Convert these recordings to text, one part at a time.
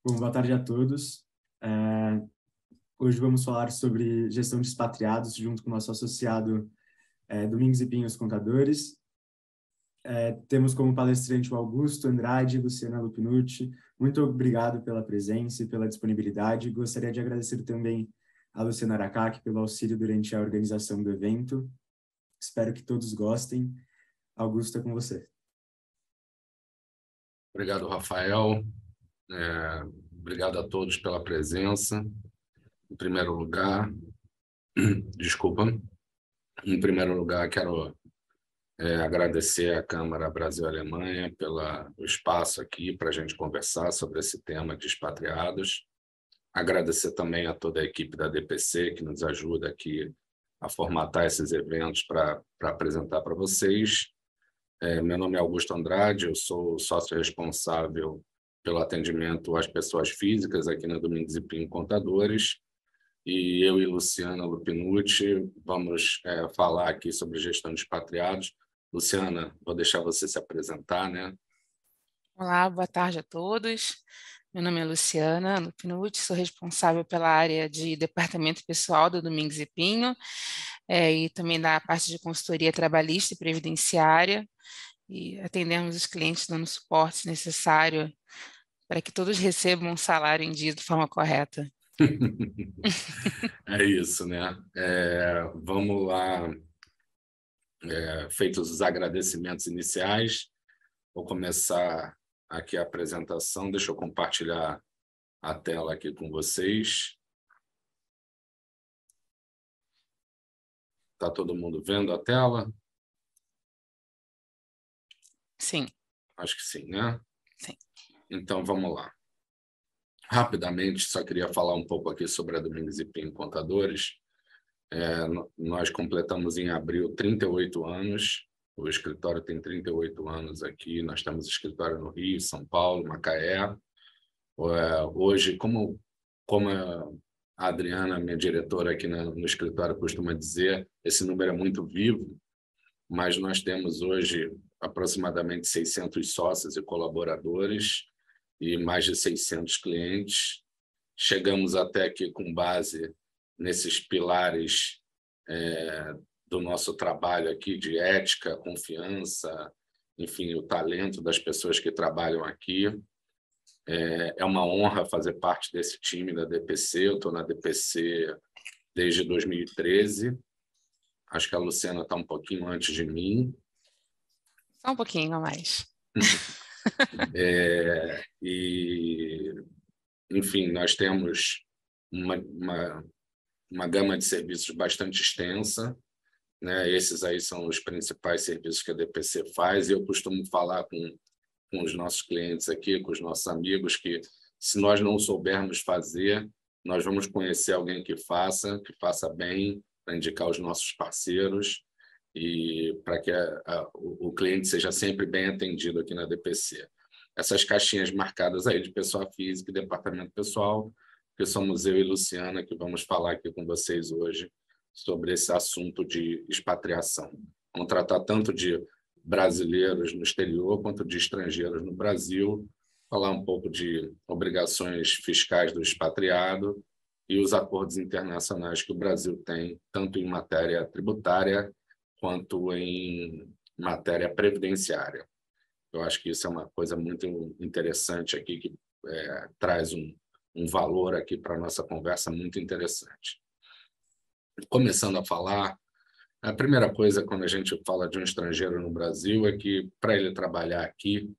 Bom, boa tarde a todos. Hoje vamos falar sobre gestão de expatriados junto com o nosso associado Domingos e Pinhos Contadores. Temos como palestrante o Augusto Andrade e Luciana Lupinucci. Muito obrigado pela presença e pela disponibilidade. Gostaria de agradecer também a Luciana Aracaki pelo auxílio durante a organização do evento. Espero que todos gostem. Augusto, é com você. Obrigado, Rafael. Obrigado a todos pela presença. Em primeiro lugar, quero agradecer à Câmara Brasil-Alemanha pelo espaço aqui para a gente conversar sobre esse tema de expatriados. Agradecer também a toda a equipe da DPC que nos ajuda aqui a formatar esses eventos para apresentar para vocês. Meu nome é Augusto Andrade, eu sou sócio responsável pelo atendimento às pessoas físicas aqui na Domingos e Pinhos Contadores. E eu e Luciana Lupinucci vamos falar aqui sobre gestão de expatriados. Luciana, vou deixar você se apresentar, né? Olá, boa tarde a todos. Meu nome é Luciana Lupinucci, sou responsável pela área de departamento pessoal do Domingos e Pinho e também da parte de consultoria trabalhista e previdenciária, e atendemos os clientes dando suporte necessário para que todos recebam um salário em dia de forma correta. É isso, né? Vamos lá. Feitos os agradecimentos iniciais, vou começar aqui a apresentação. Deixa eu compartilhar a tela aqui com vocês. Está todo mundo vendo a tela? Sim. Acho que sim, né? Sim. Então, vamos lá. Rapidamente, só queria falar um pouco aqui sobre a Domingos e Pinhos Contadores. Nós completamos em abril 38 anos. O escritório tem 38 anos aqui. Nós temos escritório no Rio, São Paulo, Macaé. Hoje, como a Adriana, minha diretora aqui no escritório, costuma dizer, esse número é muito vivo, mas nós temos hoje aproximadamente 600 sócios e colaboradores e mais de 600 clientes. Chegamos até aqui com base nesses pilares do nosso trabalho aqui de ética, confiança, enfim, o talento das pessoas que trabalham aqui. É uma honra fazer parte desse time da DPC. Eu estou na DPC desde 2013. Acho que a Luciana está um pouquinho antes de mim. Só um pouquinho a mais. Enfim, nós temos uma gama de serviços bastante extensa, né? Esses aí são os principais serviços que a DPC faz, e eu costumo falar com os nossos clientes aqui, com os nossos amigos, que se nós não soubermos fazer, nós vamos conhecer alguém que faça bem, para indicar os nossos parceiros e para que o cliente seja sempre bem atendido aqui na DPC. Essas caixinhas marcadas aí de pessoa física e departamento pessoal, que somos eu e Luciana, que vamos falar aqui com vocês hoje sobre esse assunto de expatriação. Vamos tratar tanto de brasileiros no exterior quanto de estrangeiros no Brasil, falar um pouco de obrigações fiscais do expatriado e os acordos internacionais que o Brasil tem, tanto em matéria tributária quanto em matéria previdenciária. Eu acho que isso é uma coisa muito interessante aqui, que traz um valor aqui para a nossa conversa muito interessante. Começando a falar, a primeira coisa quando a gente fala de um estrangeiro no Brasil é que, para ele trabalhar aqui,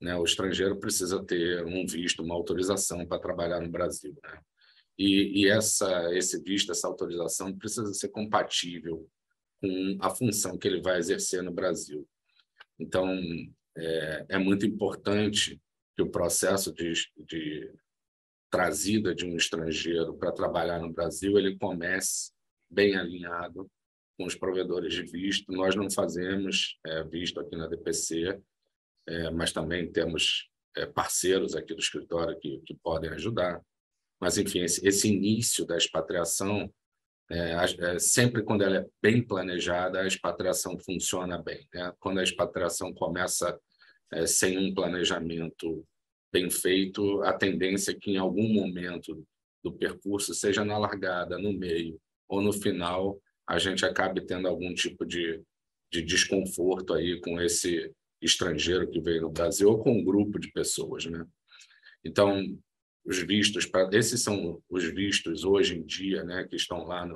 né, o estrangeiro precisa ter um visto, uma autorização para trabalhar no Brasil, né? E esse visto, essa autorização precisa ser compatível com a função que ele vai exercer no Brasil. Então, é muito importante que o processo de trazida de um estrangeiro para trabalhar no Brasil ele comece bem alinhado com os provedores de visto. Nós não fazemos visto aqui na DPC, mas também temos parceiros aqui do escritório que podem ajudar. Mas, enfim, esse início da expatriação Sempre quando ela é bem planejada, a expatriação funciona bem, né? Quando a expatriação começa sem um planejamento bem feito, a tendência é que em algum momento do percurso, seja na largada, no meio ou no final, a gente acabe tendo algum tipo de desconforto aí com esse estrangeiro que veio no Brasil ou com um grupo de pessoas, né? Então, esses são os vistos hoje em dia, né, que estão lá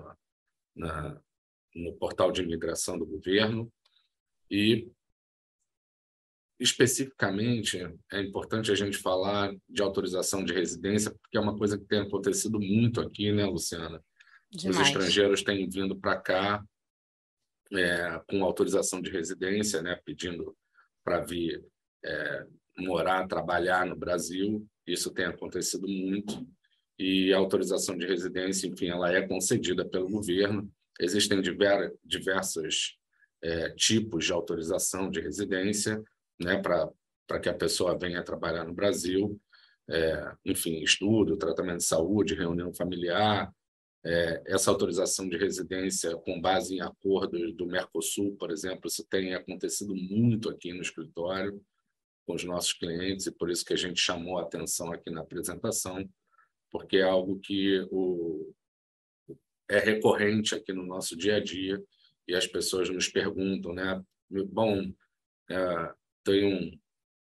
no portal de imigração do governo. E, especificamente, é importante a gente falar de autorização de residência, porque é uma coisa que tem acontecido muito aqui, né, Luciana? Demais. Os estrangeiros têm vindo para cá com autorização de residência, né, pedindo para vir morar, trabalhar no Brasil. Isso tem acontecido muito. E a autorização de residência, enfim, ela é concedida pelo governo. Existem diversos tipos de autorização de residência, né, para que a pessoa venha trabalhar no Brasil. Enfim, estudo, tratamento de saúde, reunião familiar. Essa autorização de residência com base em acordos do Mercosul, por exemplo, isso tem acontecido muito aqui no escritório com os nossos clientes, e por isso que a gente chamou a atenção aqui na apresentação, porque é algo que é recorrente aqui no nosso dia a dia, e as pessoas nos perguntam, né? Bom, tem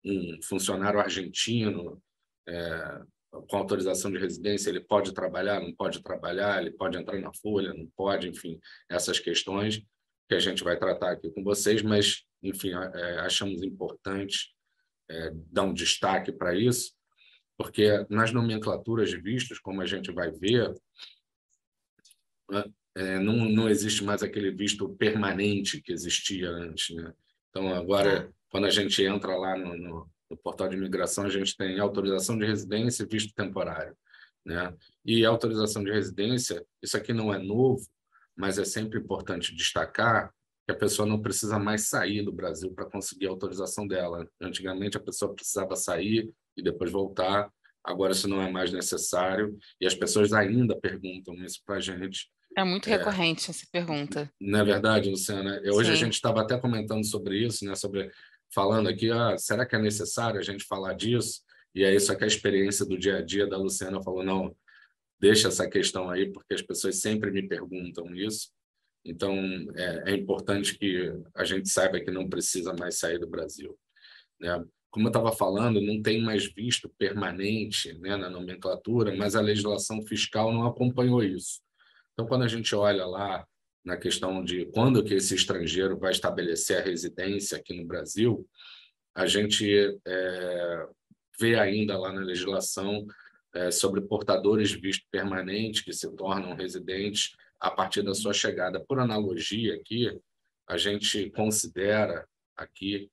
um funcionário argentino com autorização de residência, ele pode trabalhar, não pode trabalhar, ele pode entrar na folha, não pode, enfim, essas questões que a gente vai tratar aqui com vocês, mas, enfim, achamos importante dar um destaque para isso, porque nas nomenclaturas de vistos, como a gente vai ver, não existe mais aquele visto permanente que existia antes, né? Então, agora, quando a gente entra lá no portal de imigração, a gente tem autorização de residência e visto temporário, né? E autorização de residência, isso aqui não é novo, mas é sempre importante destacar que a pessoa não precisa mais sair do Brasil para conseguir a autorização dela. Antigamente, a pessoa precisava sair e depois voltar. Agora, isso não é mais necessário. E as pessoas ainda perguntam isso para a gente. É muito recorrente essa pergunta. Não é verdade, Luciana? Hoje Sim. a gente estava até comentando sobre isso, né? Falando aqui, será que é necessário a gente falar disso? E é isso que a experiência do dia a dia da Luciana falou, não, deixa essa questão aí, porque as pessoas sempre me perguntam isso. Então, é importante que a gente saiba que não precisa mais sair do Brasil, né? Como eu estava falando, não tem mais visto permanente, né, na nomenclatura, mas a legislação fiscal não acompanhou isso. Então, quando a gente olha lá na questão de quando que esse estrangeiro vai estabelecer a residência aqui no Brasil, a gente vê ainda lá na legislação sobre portadores de visto permanente que se tornam residentes a partir da sua chegada. Por analogia aqui, a gente considera aqui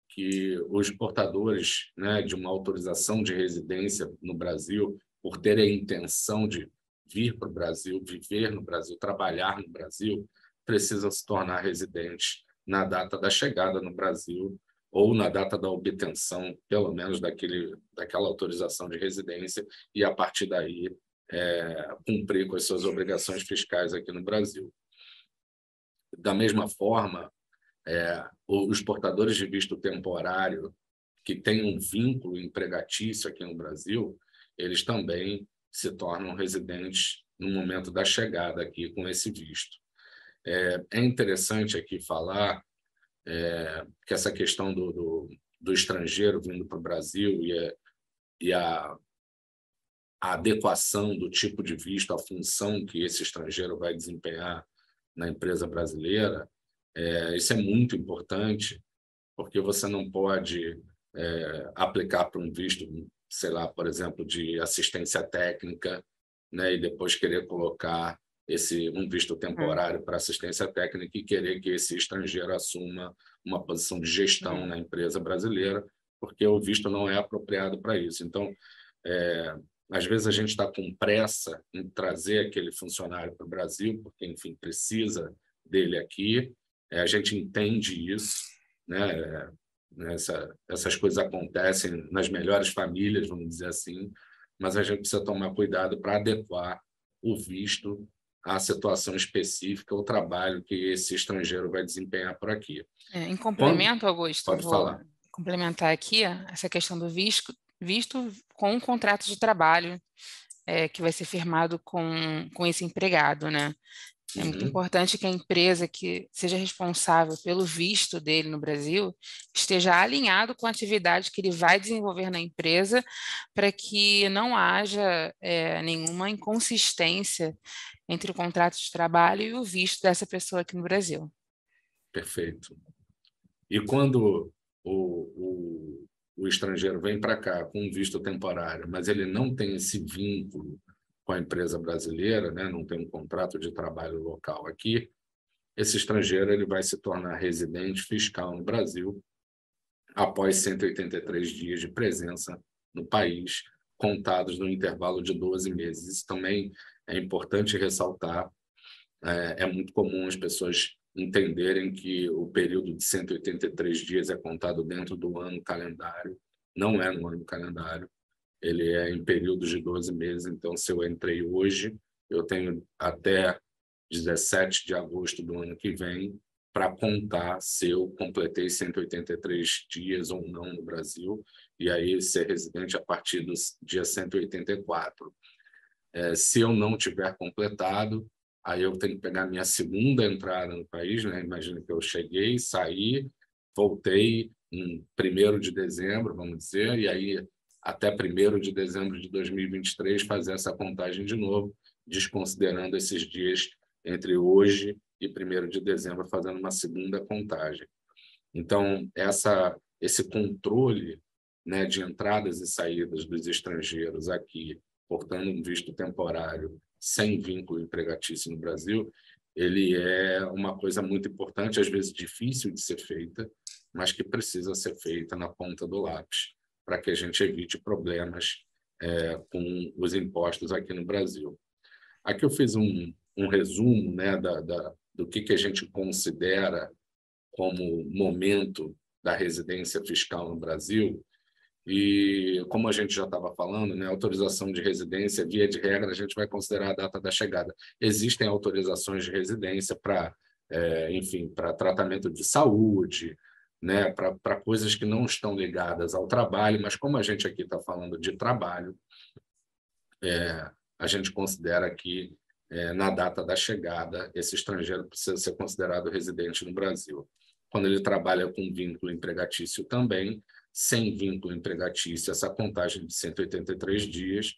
que os portadores, né, de uma autorização de residência no Brasil, por terem a intenção de vir para o Brasil, viver no Brasil, trabalhar no Brasil, precisam se tornar residentes na data da chegada no Brasil ou na data da obtenção, pelo menos daquela autorização de residência, e a partir daí cumprir com as suas obrigações fiscais aqui no Brasil. Da mesma forma, os portadores de visto temporário que têm um vínculo empregatício aqui no Brasil, eles também se tornam residentes no momento da chegada aqui com esse visto. É interessante aqui falar que essa questão do estrangeiro vindo para o Brasil e a adequação do tipo de visto, a função que esse estrangeiro vai desempenhar na empresa brasileira, isso é muito importante, porque você não pode aplicar para um visto, sei lá, por exemplo, de assistência técnica, né, e depois querer colocar um visto temporário para assistência técnica e querer que esse estrangeiro assuma uma posição de gestão na empresa brasileira, porque o visto não é apropriado para isso. Então, às vezes a gente está com pressa em trazer aquele funcionário para o Brasil, porque, enfim, precisa dele aqui. A gente entende isso, né? Essas coisas acontecem nas melhores famílias, vamos dizer assim, mas a gente precisa tomar cuidado para adequar o visto à situação específica, o trabalho que esse estrangeiro vai desempenhar por aqui. Em complemento, Augusto, Pode vou falar. complementar aqui essa questão do visto com um contrato de trabalho que vai ser firmado com esse empregado, né? É muito importante que a empresa que seja responsável pelo visto dele no Brasil esteja alinhado com a atividade que ele vai desenvolver na empresa, para que não haja nenhuma inconsistência entre o contrato de trabalho e o visto dessa pessoa aqui no Brasil. Perfeito. E quando o estrangeiro vem para cá com um visto temporário, mas ele não tem esse vínculo com a empresa brasileira, né, não tem um contrato de trabalho local aqui, esse estrangeiro ele vai se tornar residente fiscal no Brasil após 183 dias de presença no país, contados no intervalo de 12 meses. Isso também é importante ressaltar. É muito comum as pessoas entenderem que o período de 183 dias é contado dentro do ano calendário. Não é no ano calendário. Ele é em períodos de 12 meses. Então, se eu entrei hoje, eu tenho até 17 de agosto do ano que vem para contar se eu completei 183 dias ou não no Brasil, e aí ser residente a partir do dia 184. Se eu não tiver completado, aí eu tenho que pegar minha segunda entrada no país, né? Imagina que eu cheguei, saí, voltei em 1º de dezembro, vamos dizer, e aí até 1º de dezembro de 2023 fazer essa contagem de novo, desconsiderando esses dias entre hoje e 1º de dezembro, fazendo uma segunda contagem. Então, esse controle, né, de entradas e saídas dos estrangeiros aqui, portando um visto temporário sem vínculo empregatício no Brasil, ele é uma coisa muito importante, às vezes difícil de ser feita, mas que precisa ser feita na ponta do lápis, para que a gente evite problemas com os impostos aqui no Brasil. Aqui eu fiz um resumo, né, do que a gente considera como momento da residência fiscal no Brasil. E, como a gente já estava falando, né, autorização de residência, via de regra, a gente vai considerar a data da chegada. Existem autorizações de residência para, enfim, para tratamento de saúde, né, para coisas que não estão ligadas ao trabalho, mas como a gente aqui está falando de trabalho, a gente considera que, na data da chegada, esse estrangeiro precisa ser considerado residente no Brasil. Quando ele trabalha com vínculo empregatício também, sem vínculo empregatício, essa contagem de 183 dias.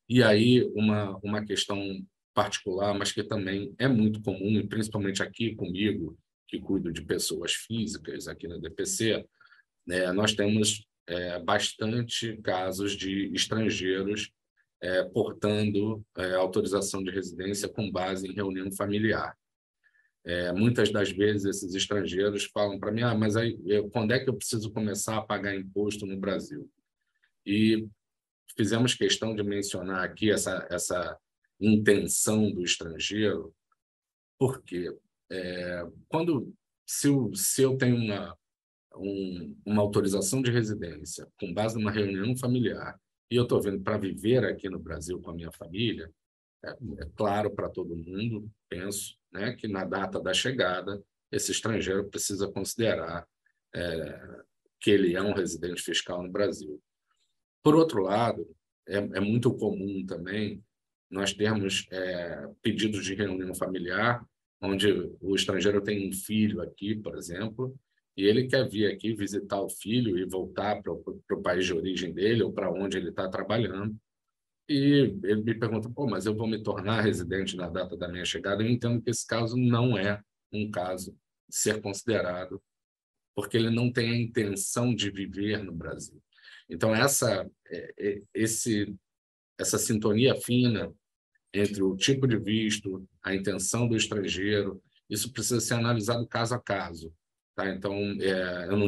E aí, uma questão particular, mas que também é muito comum, e principalmente aqui comigo, que cuido de pessoas físicas aqui na DPC, nós temos bastante casos de estrangeiros portando autorização de residência com base em reunião familiar. Muitas das vezes esses estrangeiros falam para mim, mas aí, quando é que eu preciso começar a pagar imposto no Brasil? E fizemos questão de mencionar aqui essa intenção do estrangeiro, porque se eu tenho uma autorização de residência com base numa reunião familiar e eu estou vindo para viver aqui no Brasil com a minha família, é claro para todo mundo, penso, né, que na data da chegada, esse estrangeiro precisa considerar que ele é um residente fiscal no Brasil. Por outro lado, é muito comum também nós termos pedidos de reunião familiar, onde o estrangeiro tem um filho aqui, por exemplo, e ele quer vir aqui visitar o filho e voltar para o país de origem dele ou para onde ele está trabalhando. E ele me pergunta, mas eu vou me tornar residente na data da minha chegada? Eu entendo que esse caso não é um caso de ser considerado, porque ele não tem a intenção de viver no Brasil. Então, essa sintonia fina entre o tipo de visto, a intenção do estrangeiro, isso precisa ser analisado caso a caso. Tá? Então, eu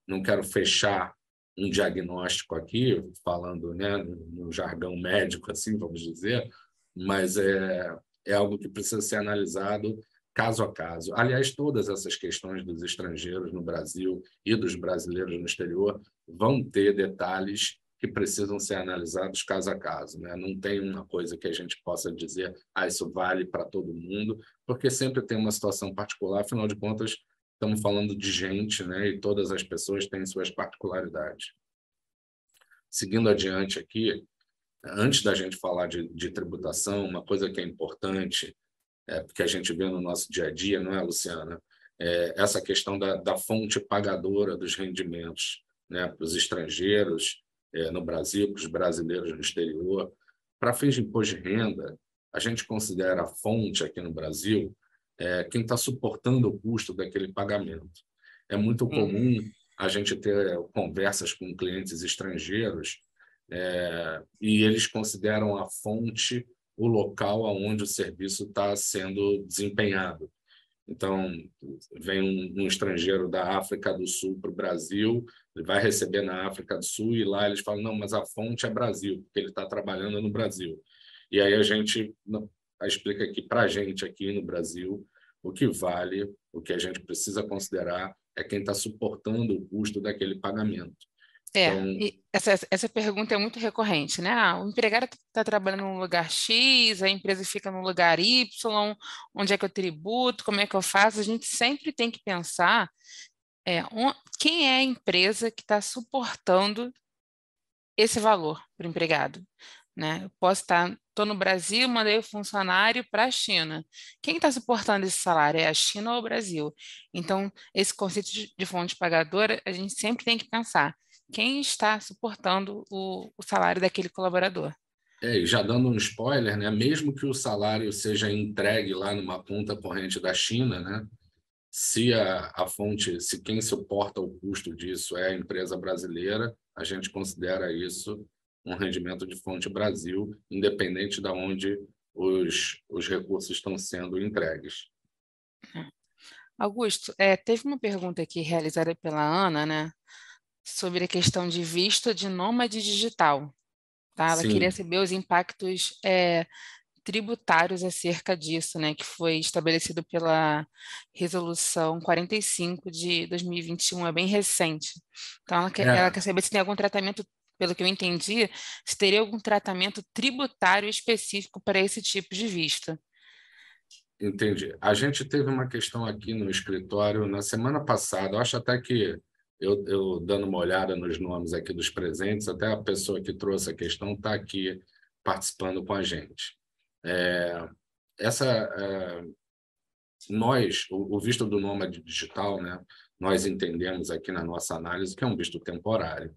não quero fechar um diagnóstico aqui, falando, né, no jargão médico, assim, vamos dizer, mas é algo que precisa ser analisado caso a caso. Aliás, todas essas questões dos estrangeiros no Brasil e dos brasileiros no exterior vão ter detalhes que precisam ser analisados caso a caso, né? Não tem uma coisa que a gente possa dizer, isso vale para todo mundo, porque sempre tem uma situação particular, afinal de contas, estamos falando de gente, né? E todas as pessoas têm suas particularidades. Seguindo adiante aqui, antes da gente falar de tributação, uma coisa que é importante, porque a gente vê no nosso dia a dia, não é, Luciana? Essa questão da fonte pagadora dos rendimentos, né, para os estrangeiros no Brasil, para os brasileiros no exterior. Para fins de imposto de renda, a gente considera a fonte aqui no Brasil quem está suportando o custo daquele pagamento. É muito comum a gente ter conversas com clientes estrangeiros e eles consideram a fonte o local onde o serviço está sendo desempenhado. Então, vem um estrangeiro da África do Sul para o Brasil, ele vai receber na África do Sul e lá eles falam, não, mas a fonte é Brasil, porque ele está trabalhando no Brasil. E aí a gente explica aqui para a gente aqui no Brasil o que vale, o que a gente precisa considerar é quem está suportando o custo daquele pagamento. Então, e essa pergunta é muito recorrente, né? O empregado está trabalhando no lugar X, a empresa fica no lugar Y, onde é que eu tributo, como é que eu faço? A gente sempre tem que pensar quem é a empresa que está suportando esse valor para o empregado, né? Eu posso estou no Brasil, mandei o funcionário para a China. Quem está suportando esse salário? É a China ou o Brasil? Então, esse conceito de fonte pagadora, a gente sempre tem que pensar quem está suportando o salário daquele colaborador. E já dando um spoiler, né? Mesmo que o salário seja entregue lá numa conta corrente da China, né? Se a fonte, se quem suporta o custo disso é a empresa brasileira, a gente considera isso um rendimento de fonte Brasil, independente de onde os recursos estão sendo entregues. Augusto, teve uma pergunta aqui realizada pela Ana, né, sobre a questão de visto de nômade digital. Tá? Ela queria saber os impactos tributários acerca disso, né, que foi estabelecido pela Resolução 45 de 2021, é bem recente. Então, ela quer saber se tem algum tratamento, pelo que eu entendi, se teria algum tratamento tributário específico para esse tipo de visto. Entendi. A gente teve uma questão aqui no escritório na semana passada, eu acho até que eu dando uma olhada nos nomes aqui dos presentes, até a pessoa que trouxe a questão está aqui participando com a gente. O visto do nômade digital, né, nós entendemos aqui na nossa análise que é um visto temporário,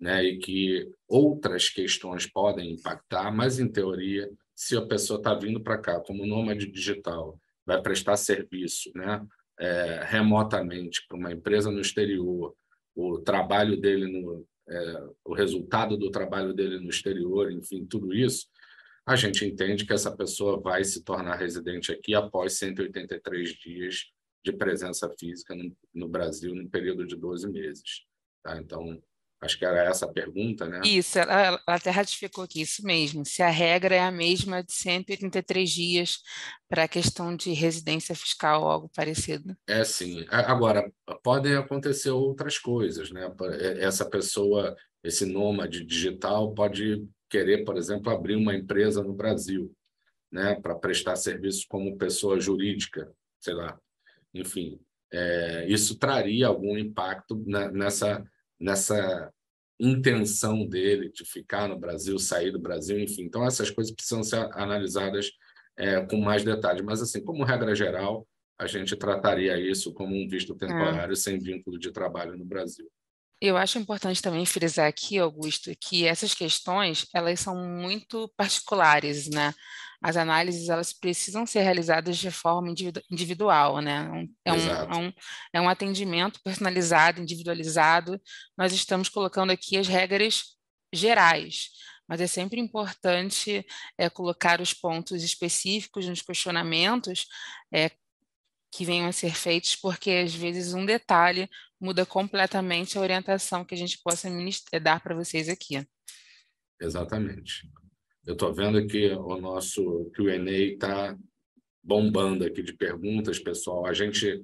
né, e que outras questões podem impactar, mas, em teoria, se a pessoa está vindo para cá como nômade digital, vai prestar serviço, né, remotamente para uma empresa no exterior, o trabalho dele, o resultado do trabalho dele no exterior, enfim, tudo isso, a gente entende que essa pessoa vai se tornar residente aqui após 183 dias de presença física no Brasil, no período de 12 meses. Tá? Então, acho que era essa a pergunta, né? Isso, ela até ratificou aqui, isso mesmo. Se a regra é a mesma de 183 dias para a questão de residência fiscal ou algo parecido. Sim. Agora, podem acontecer outras coisas, né? Essa pessoa, esse nômade digital, pode querer, por exemplo, abrir uma empresa no Brasil, né? Para prestar serviços como pessoa jurídica, sei lá. Enfim, isso traria algum impacto nessa intenção dele de ficar no Brasil, sair do Brasil, enfim. Então, essas coisas precisam ser analisadas com mais detalhes. Mas, assim, como regra geral, a gente trataria isso como um visto temporário sem vínculo de trabalho no Brasil. Eu acho importante também frisar aqui, Augusto, que essas questões, elas são muito particulares, né? As análises, elas precisam ser realizadas de forma individual, né? É um atendimento personalizado, individualizado. Nós estamos colocando aqui as regras gerais, mas é sempre importante colocar os pontos específicos nos questionamentos que venham a ser feitos, porque às vezes um detalhe muda completamente a orientação que a gente possa dar para vocês aqui. Exatamente. Eu estou vendo que o nosso Q&A está bombando aqui de perguntas, pessoal. A gente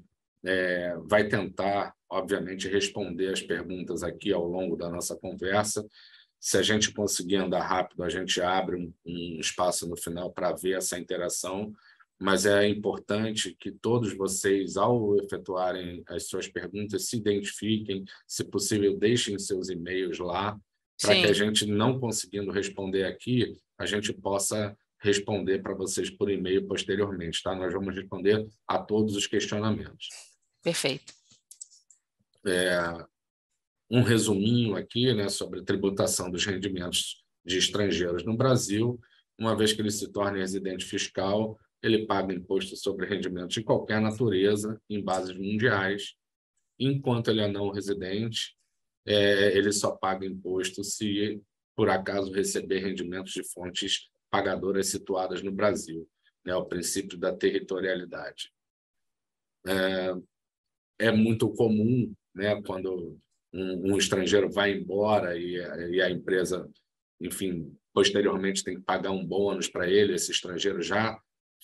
vai tentar, obviamente, responder as perguntas aqui ao longo da nossa conversa, Se a gente conseguir andar rápido, a gente abre um espaço no final para ver essa interação, mas é importante que todos vocês, ao efetuarem as suas perguntas, se identifiquem, se possível, deixem seus e-mails lá, para que a gente, não conseguindo responder aqui, a gente possa responder para vocês por e-mail posteriormente, tá? Nós vamos responder a todos os questionamentos. Perfeito. Um resuminho aqui, né, sobre a tributação dos rendimentos de estrangeiros no Brasil. Uma vez que ele se torne residente fiscal, ele paga imposto sobre rendimentos de qualquer natureza, em bases mundiais. Enquanto ele é não residente, ele só paga imposto se, por acaso, receber rendimentos de fontes pagadoras situadas no Brasil, né, o princípio da territorialidade. É muito comum, né, quando um estrangeiro vai embora e a empresa, enfim, posteriormente tem que pagar um bônus para ele, esse estrangeiro já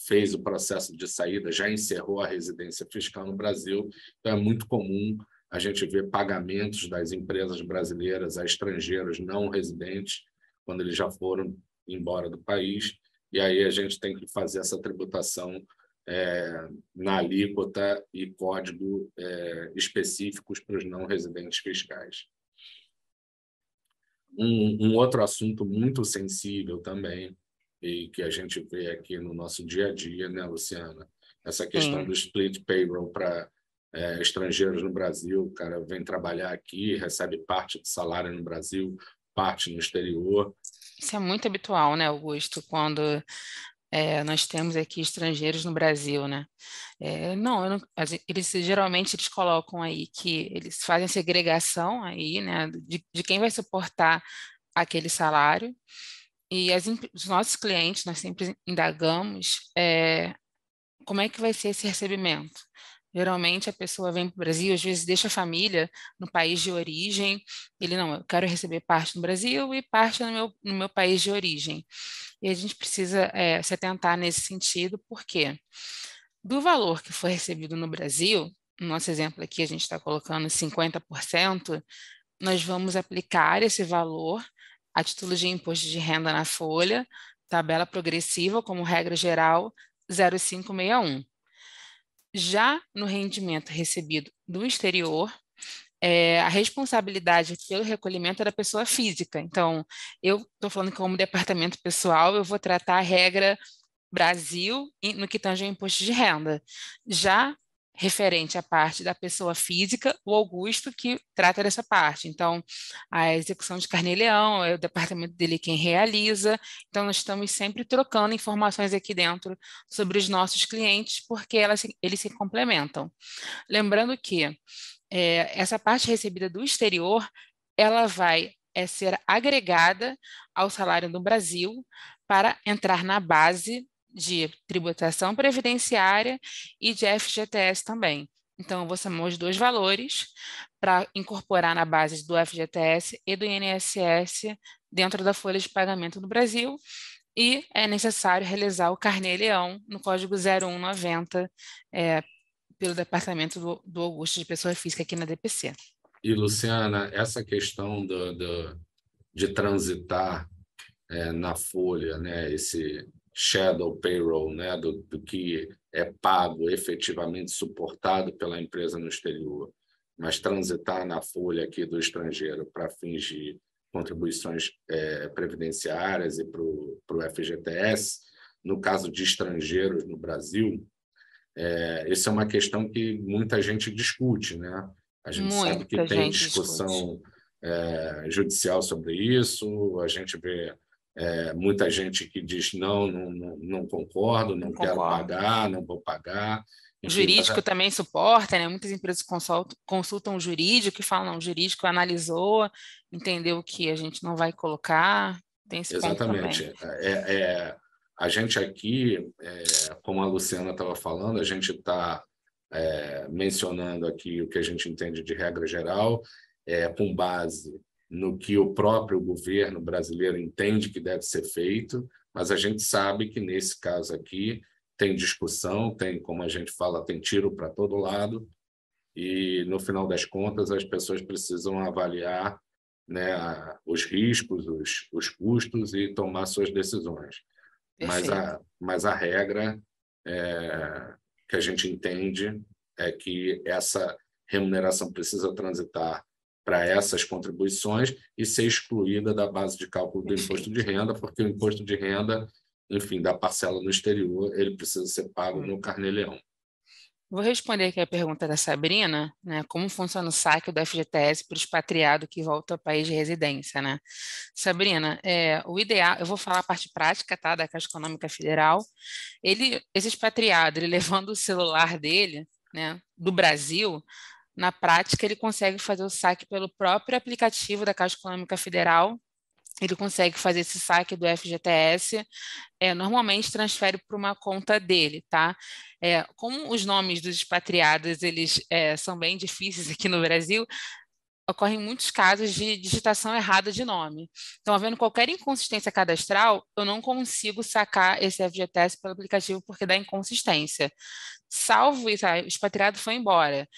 fez o processo de saída, já encerrou a residência fiscal no Brasil, então é muito comum a gente ver pagamentos das empresas brasileiras a estrangeiros não residentes, quando eles já foram embora do país, e aí a gente tem que fazer essa tributação na alíquota e código específicos para os não residentes fiscais. Um outro assunto muito sensível também, e que a gente vê aqui no nosso dia a dia, né, Luciana? Essa questão do split payroll para estrangeiros no Brasil. O cara vem trabalhar aqui, recebe parte do salário no Brasil, parte no exterior. Isso é muito habitual, né, Augusto, quando nós temos aqui estrangeiros no Brasil, né? Eles geralmente colocam aí que eles fazem segregação aí, né, de quem vai suportar aquele salário. E os nossos clientes, nós sempre indagamos como é que vai ser esse recebimento. Geralmente a pessoa vem para o Brasil, às vezes deixa a família no país de origem. Ele, não, eu quero receber parte no Brasil e parte no meu país de origem. E a gente precisa se atentar nesse sentido, porque do valor que foi recebido no Brasil, no nosso exemplo aqui a gente está colocando 50%, nós vamos aplicar esse valor a título de imposto de renda na folha, tabela progressiva, como regra geral, 0,561. Já no rendimento recebido do exterior, a responsabilidade pelo recolhimento é da pessoa física. Então, eu estou falando que como departamento pessoal, eu vou tratar a regra Brasil no que tange ao imposto de renda. Já referente à parte da pessoa física, o Augusto que trata dessa parte. Então, a execução de carnê-leão, é o departamento dele quem realiza. Então, nós estamos sempre trocando informações aqui dentro sobre os nossos clientes, porque eles se complementam. Lembrando que essa parte recebida do exterior, ela vai ser agregada ao salário do Brasil para entrar na base de tributação previdenciária e de FGTS também. Então, eu vou somar os dois valores para incorporar na base do FGTS e do INSS dentro da folha de pagamento do Brasil, e é necessário realizar o carnê-leão no código 0190 pelo departamento do Augusto de Pessoa Física aqui na DPC. E, Luciana, essa questão de transitar na folha, né, esse shadow payroll, né, do que é pago efetivamente suportado pela empresa no exterior, mas transitar na folha aqui do estrangeiro para fins de contribuições previdenciárias e para o FGTS, no caso de estrangeiros no Brasil, essa é uma questão que muita gente discute, né? A gente sabe que tem discussão judicial sobre isso, a gente vê muita gente que diz não concordo, não quero pagar, não vou pagar. Enfim, o jurídico também suporta, né? Muitas empresas consultam o jurídico e falam, não, o jurídico analisou, entendeu que a gente não vai colocar, tem esse ponto também. Exatamente. A gente aqui, como a Luciana estava falando, a gente está mencionando aqui o que a gente entende de regra geral, com base no que o próprio governo brasileiro entende que deve ser feito, mas a gente sabe que, nesse caso aqui, tem discussão, tem, como a gente fala, tem tiro para todo lado, e, no final das contas, as pessoas precisam avaliar né, os riscos, os custos e tomar suas decisões. Mas a regra que a gente entende é que essa remuneração precisa transitar para essas contribuições e ser excluída da base de cálculo do imposto de renda, porque o imposto de renda, enfim, da parcela no exterior, ele precisa ser pago no Carnê-Leão. Vou responder aqui a pergunta da Sabrina, né? Como funciona o saque do FGTS para o expatriado que volta ao país de residência, né? Sabrina, o ideal, eu vou falar a parte prática, tá, da Caixa Econômica Federal. Esse expatriado, ele levando o celular dele, né, do Brasil, na prática ele consegue fazer o saque pelo próprio aplicativo da Caixa Econômica Federal. Ele consegue fazer esse saque do FGTS, normalmente transfere para uma conta dele, tá? Como os nomes dos expatriados, eles são bem difíceis aqui no Brasil, ocorrem muitos casos de digitação errada de nome. Então, havendo qualquer inconsistência cadastral, eu não consigo sacar esse FGTS pelo aplicativo porque dá inconsistência. Salvo isso, o expatriado foi embora,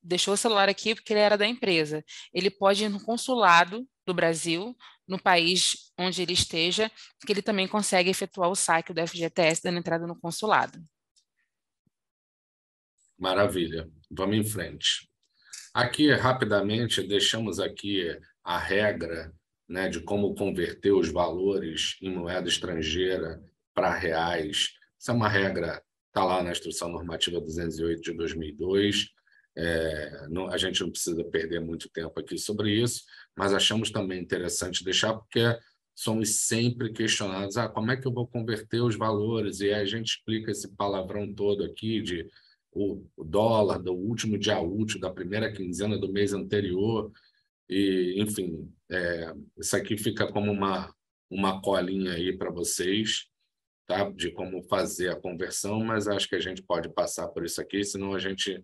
deixou o celular aqui porque ele era da empresa. Ele pode ir no consulado do Brasil, no país onde ele esteja, que ele também consegue efetuar o saque do FGTS dando entrada no consulado. Maravilha. Vamos em frente. Aqui, rapidamente, deixamos aqui a regra, né, de como converter os valores em moeda estrangeira para reais. Essa é uma regra, está lá na Instrução Normativa 208 de 2002. A gente não precisa perder muito tempo aqui sobre isso, mas achamos também interessante deixar, porque somos sempre questionados, como é que eu vou converter os valores? E aí a gente explica esse palavrão todo aqui de o dólar do último dia útil da primeira quinzena do mês anterior, e enfim, isso aqui fica como uma colinha aí para vocês, tá? De como fazer a conversão, mas acho que a gente pode passar por isso aqui, senão a gente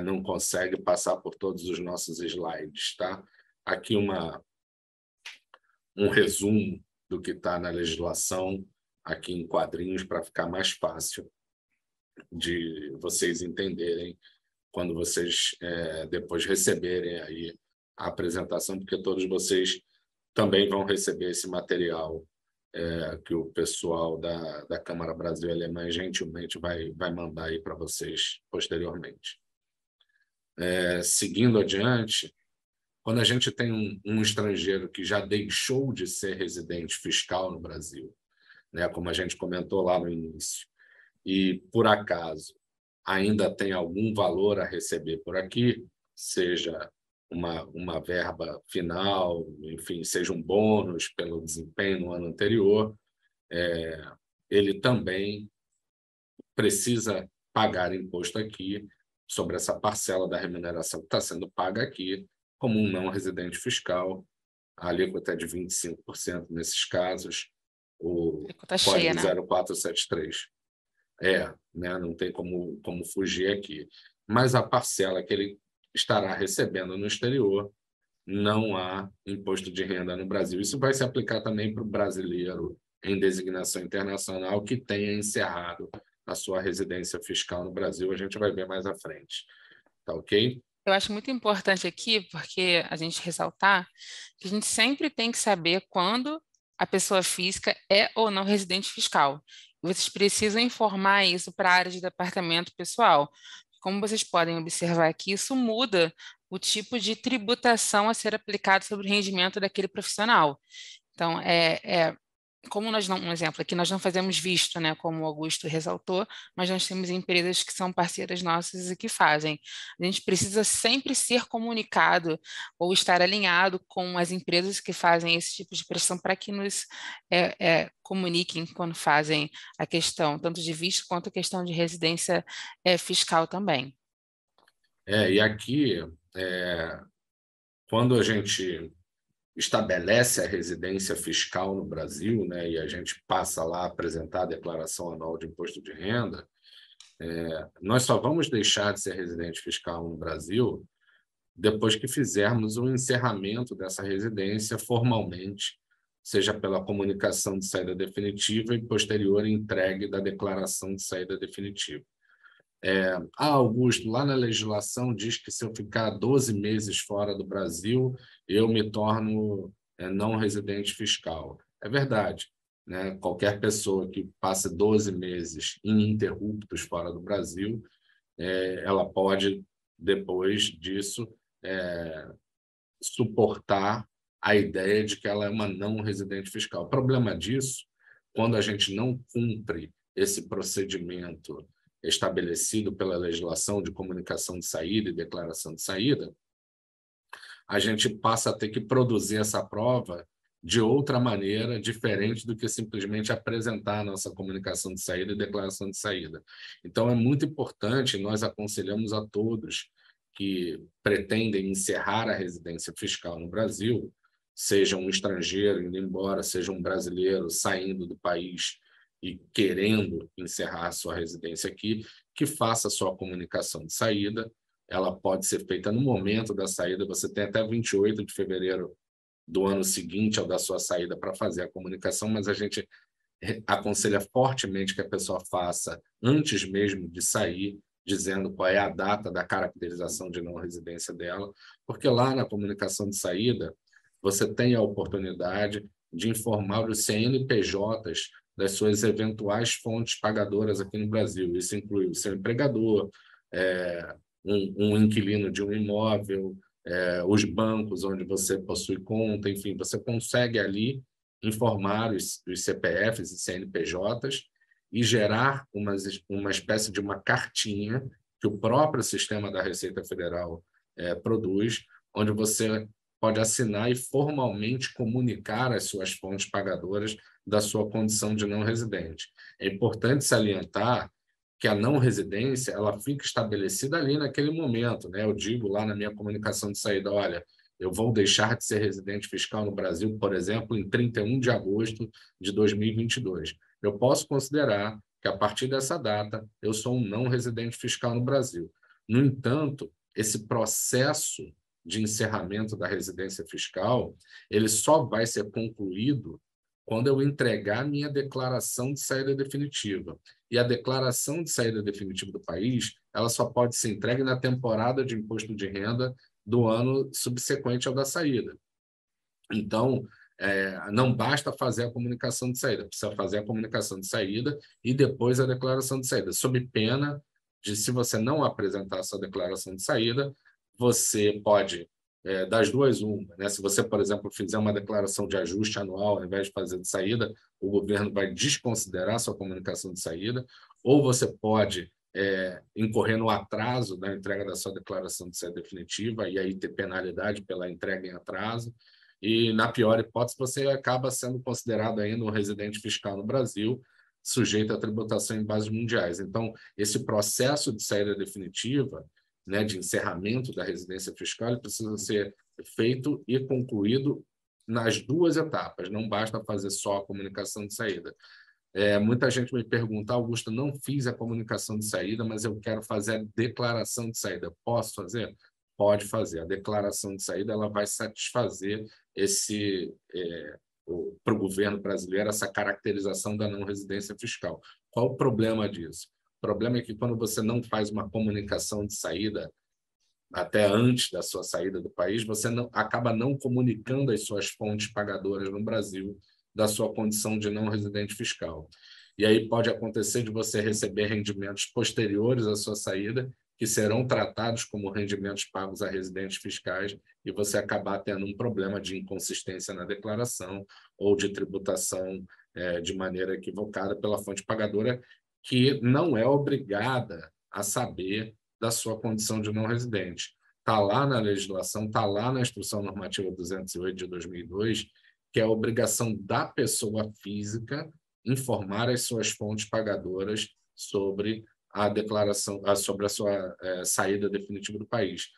não consegue passar por todos os nossos slides, tá? Aqui um resumo do que está na legislação, aqui em quadrinhos, para ficar mais fácil de vocês entenderem quando vocês depois receberem aí a apresentação, porque todos vocês também vão receber esse material que o pessoal da Câmara Brasil Alemã gentilmente vai mandar aí para vocês posteriormente. Seguindo adiante, quando a gente tem um estrangeiro que já deixou de ser residente fiscal no Brasil, né, como a gente comentou lá no início, e, por acaso, ainda tem algum valor a receber por aqui, seja uma verba final, enfim, seja um bônus pelo desempenho no ano anterior, ele também precisa pagar imposto aqui sobre essa parcela da remuneração que está sendo paga aqui, como um não residente fiscal, a alíquota é de 25% nesses casos, o código 0473. Né? Não tem como fugir aqui. Mas a parcela que ele estará recebendo no exterior, não há imposto de renda no Brasil. Isso vai se aplicar também para o brasileiro em designação internacional que tenha encerrado a sua residência fiscal no Brasil. A gente vai ver mais à frente. Tá ok? Eu acho muito importante aqui, porque a gente ressaltar que a gente sempre tem que saber quando a pessoa física é ou não residente fiscal. Vocês precisam informar isso para a área de departamento pessoal. Como vocês podem observar aqui, isso muda o tipo de tributação a ser aplicado sobre o rendimento daquele profissional. Então, como nós não, um exemplo aqui, nós não fazemos visto, né, como o Augusto ressaltou, mas nós temos empresas que são parceiras nossas e que fazem. A gente precisa sempre ser comunicado ou estar alinhado com as empresas que fazem esse tipo de prestação para que nos comuniquem quando fazem a questão, tanto de visto quanto a questão de residência fiscal também. E aqui, quando a gente estabelece a residência fiscal no Brasil, né, e a gente passa lá a apresentar a declaração anual de imposto de renda, nós só vamos deixar de ser residente fiscal no Brasil depois que fizermos o encerramento dessa residência formalmente, seja pela comunicação de saída definitiva e posterior entregue da declaração de saída definitiva. Augusto, lá na legislação diz que se eu ficar 12 meses fora do Brasil, eu me torno não residente fiscal. É verdade, né? Qualquer pessoa que passe 12 meses ininterruptos fora do Brasil, ela pode, depois disso, suportar a ideia de que ela é uma não residente fiscal. O problema disso, quando a gente não cumpre esse procedimento estabelecido pela legislação de comunicação de saída e declaração de saída, a gente passa a ter que produzir essa prova de outra maneira, diferente do que simplesmente apresentar a nossa comunicação de saída e declaração de saída. Então, é muito importante, nós aconselhamos a todos que pretendem encerrar a residência fiscal no Brasil, seja um estrangeiro indo embora, seja um brasileiro saindo do país e querendo encerrar sua residência aqui, que faça sua comunicação de saída. Ela pode ser feita no momento da saída, você tem até 28 de fevereiro do ano seguinte ao da sua saída para fazer a comunicação, mas a gente aconselha fortemente que a pessoa faça antes mesmo de sair, dizendo qual é a data da caracterização de não residência dela, porque lá na comunicação de saída você tem a oportunidade de informar os CNPJs das suas eventuais fontes pagadoras aqui no Brasil. Isso inclui o seu empregador, um inquilino de um imóvel, os bancos onde você possui conta, enfim, você consegue ali informar os CPFs e CNPJs e gerar uma espécie de uma cartinha que o próprio sistema da Receita Federal produz, onde você pode assinar e formalmente comunicar às suas fontes pagadoras da sua condição de não residente. É importante salientar que a não residência ela fica estabelecida ali naquele momento, né? Eu digo lá na minha comunicação de saída, olha, eu vou deixar de ser residente fiscal no Brasil, por exemplo, em 31 de agosto de 2022. Eu posso considerar que, a partir dessa data, eu sou um não residente fiscal no Brasil. No entanto, esse processo de encerramento da residência fiscal, ele só vai ser concluído quando eu entregar minha declaração de saída definitiva. E a declaração de saída definitiva do país, ela só pode ser entregue na temporada de imposto de renda do ano subsequente ao da saída. Então, não basta fazer a comunicação de saída, precisa fazer a comunicação de saída e depois a declaração de saída, sob pena de, se você não apresentar essa declaração de saída, você pode, das duas, uma, né? Se você, por exemplo, fizer uma declaração de ajuste anual, ao invés de fazer de saída, o governo vai desconsiderar sua comunicação de saída, ou você pode incorrer no atraso da entrega da sua declaração de saída definitiva e aí ter penalidade pela entrega em atraso. E, na pior hipótese, você acaba sendo considerado ainda um residente fiscal no Brasil, sujeito à tributação em bases mundiais. Então, esse processo de saída definitiva, né, de encerramento da residência fiscal, ele precisa ser feito e concluído nas duas etapas, não basta fazer só a comunicação de saída. Muita gente me pergunta, Augusto, não fiz a comunicação de saída, mas eu quero fazer a declaração de saída. Posso fazer? Pode fazer. A declaração de saída ela vai satisfazer para o governo brasileiro essa caracterização da não residência fiscal. Qual o problema disso? O problema é que quando você não faz uma comunicação de saída até antes da sua saída do país, você acaba não comunicando às suas fontes pagadoras no Brasil da sua condição de não residente fiscal. E aí pode acontecer de você receber rendimentos posteriores à sua saída, que serão tratados como rendimentos pagos a residentes fiscais, e você acabar tendo um problema de inconsistência na declaração ou de tributação de maneira equivocada pela fonte pagadora, que não é obrigada a saber da sua condição de não residente. Está lá na legislação, está lá na Instrução Normativa 208 de 2002, que é a obrigação da pessoa física informar as suas fontes pagadoras sobre a declaração, sobre a sua saída definitiva do país.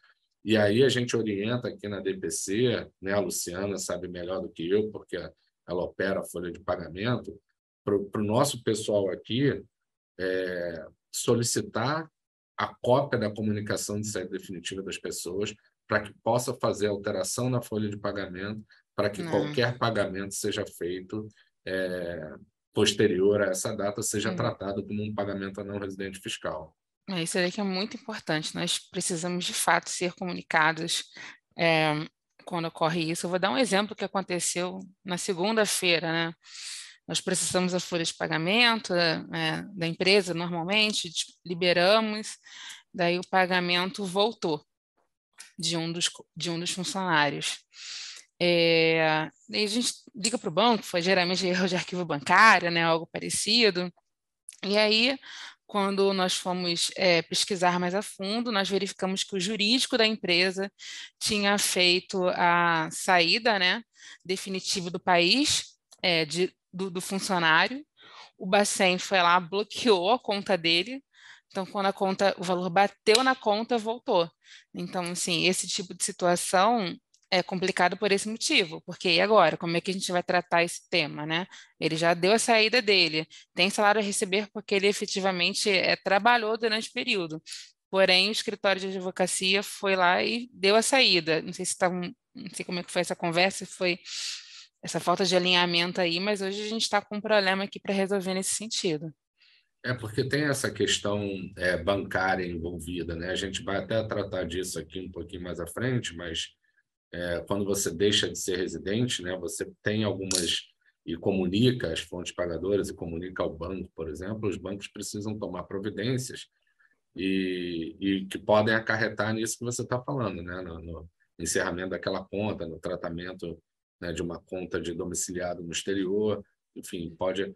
E aí a gente orienta aqui na DPC, né, a Luciana sabe melhor do que eu, porque ela opera a folha de pagamento, para o nosso pessoal aqui solicitar a cópia da comunicação de saída definitiva das pessoas para que possa fazer alteração na folha de pagamento, para que qualquer pagamento seja feito posterior a essa data seja tratado como um pagamento a não residente fiscal. Isso aí que é muito importante. Nós precisamos, de fato, ser comunicados quando ocorre isso. Eu vou dar um exemplo que aconteceu na segunda-feira, né? Nós processamos a folha de pagamento da empresa, normalmente, liberamos, daí o pagamento voltou de um dos funcionários. Daí a gente liga para o banco, foi geralmente erro de arquivo bancário, né, algo parecido, e aí, quando nós fomos pesquisar mais a fundo, nós verificamos que o jurídico da empresa tinha feito a saída, né, definitiva do país, do funcionário. O Bacen foi lá, bloqueou a conta dele. Então, quando o valor bateu na conta, voltou. Então, assim, esse tipo de situação é complicado por esse motivo, porque e agora? Como é que a gente vai tratar esse tema, né? Ele já deu a saída dele, tem salário a receber porque ele efetivamente trabalhou durante o período. Porém, o escritório de advocacia foi lá e deu a saída. Não sei se não sei como é que foi essa conversa, foi essa falta de alinhamento aí, mas hoje a gente está com um problema aqui para resolver nesse sentido. Porque tem essa questão bancária envolvida, né? A gente vai até tratar disso aqui um pouquinho mais à frente, mas quando você deixa de ser residente, né, você tem algumas e comunica as fontes pagadoras e comunica ao banco, por exemplo, os bancos precisam tomar providências e que podem acarretar nisso que você está falando, né, no encerramento daquela conta, no tratamento, né, de uma conta de domiciliado no exterior, enfim, pode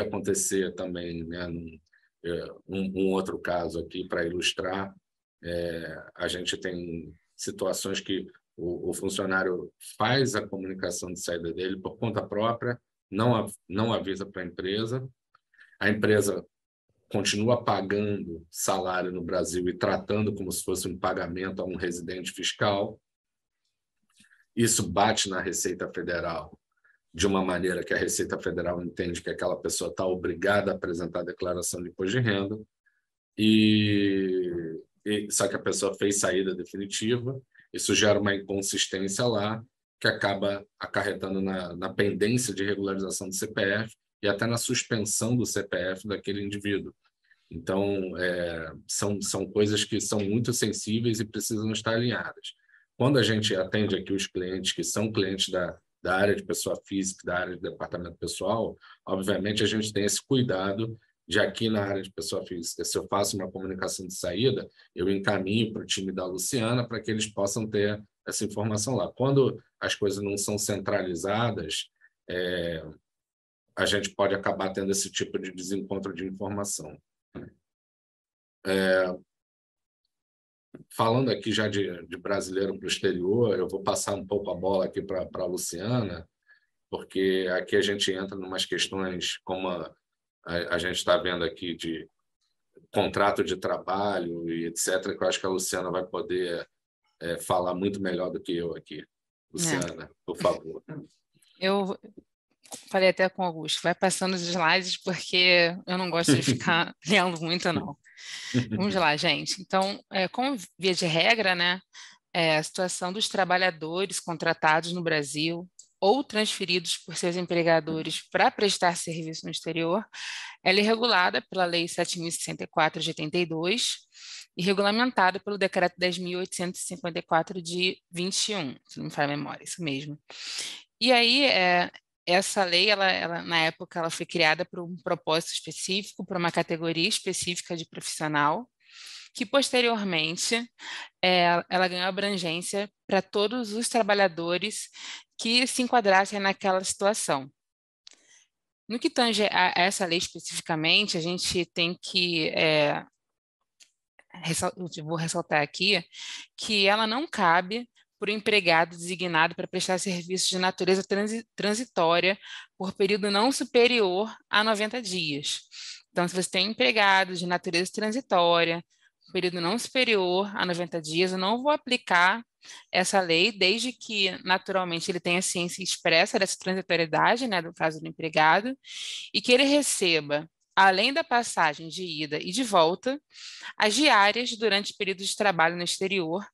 acontecer também, né, um outro caso aqui para ilustrar, a gente tem situações que o funcionário faz a comunicação de saída dele por conta própria, não avisa para a empresa continua pagando salário no Brasil e tratando como se fosse um pagamento a um residente fiscal. Isso bate na Receita Federal de uma maneira que a Receita Federal entende que aquela pessoa está obrigada a apresentar a declaração de imposto de renda, só que a pessoa fez saída definitiva. Isso gera uma inconsistência lá, que acaba acarretando na pendência de regularização do CPF e até na suspensão do CPF daquele indivíduo. Então, são coisas que são muito sensíveis e precisam estar alinhadas. Quando a gente atende aqui os clientes que são clientes da área de pessoa física, da área de departamento pessoal, obviamente a gente tem esse cuidado de aqui na área de pessoa física, se eu faço uma comunicação de saída, eu encaminho para o time da Luciana para que eles possam ter essa informação lá. Quando as coisas não são centralizadas, a gente pode acabar tendo esse tipo de desencontro de informação. Falando aqui já de brasileiro para o exterior, eu vou passar um pouco a bola aqui para a Luciana, porque aqui a gente entra em umas questões como a gente está vendo aqui de contrato de trabalho e etc., que eu acho que a Luciana vai poder falar muito melhor do que eu aqui. Luciana, por favor. Eu falei até com o Augusto, vai passando os slides, porque eu não gosto de ficar lendo muito, não. Vamos lá, gente. Então, como via de regra, né, a situação dos trabalhadores contratados no Brasil ou transferidos por seus empregadores para prestar serviço no exterior, ela é regulada pela Lei 7.064 de 82 e regulamentada pelo Decreto 10.854 de 21, se não me falha a memória, isso mesmo. E aí, essa lei, ela, na época, ela foi criada por um propósito específico, para uma categoria específica de profissional, que posteriormente ela ganhou abrangência para todos os trabalhadores que se enquadrassem naquela situação. No que tange a essa lei especificamente, a gente tem que vou ressaltar aqui que ela não cabe por um empregado designado para prestar serviços de natureza transitória por período não superior a 90 dias. Então, se você tem um empregado de natureza transitória, período não superior a 90 dias, eu não vou aplicar essa lei, desde que, naturalmente, ele tenha ciência expressa dessa transitoriedade, né, do caso do empregado, e que ele receba, além da passagem de ida e de volta, as diárias durante períodos de trabalho no exterior,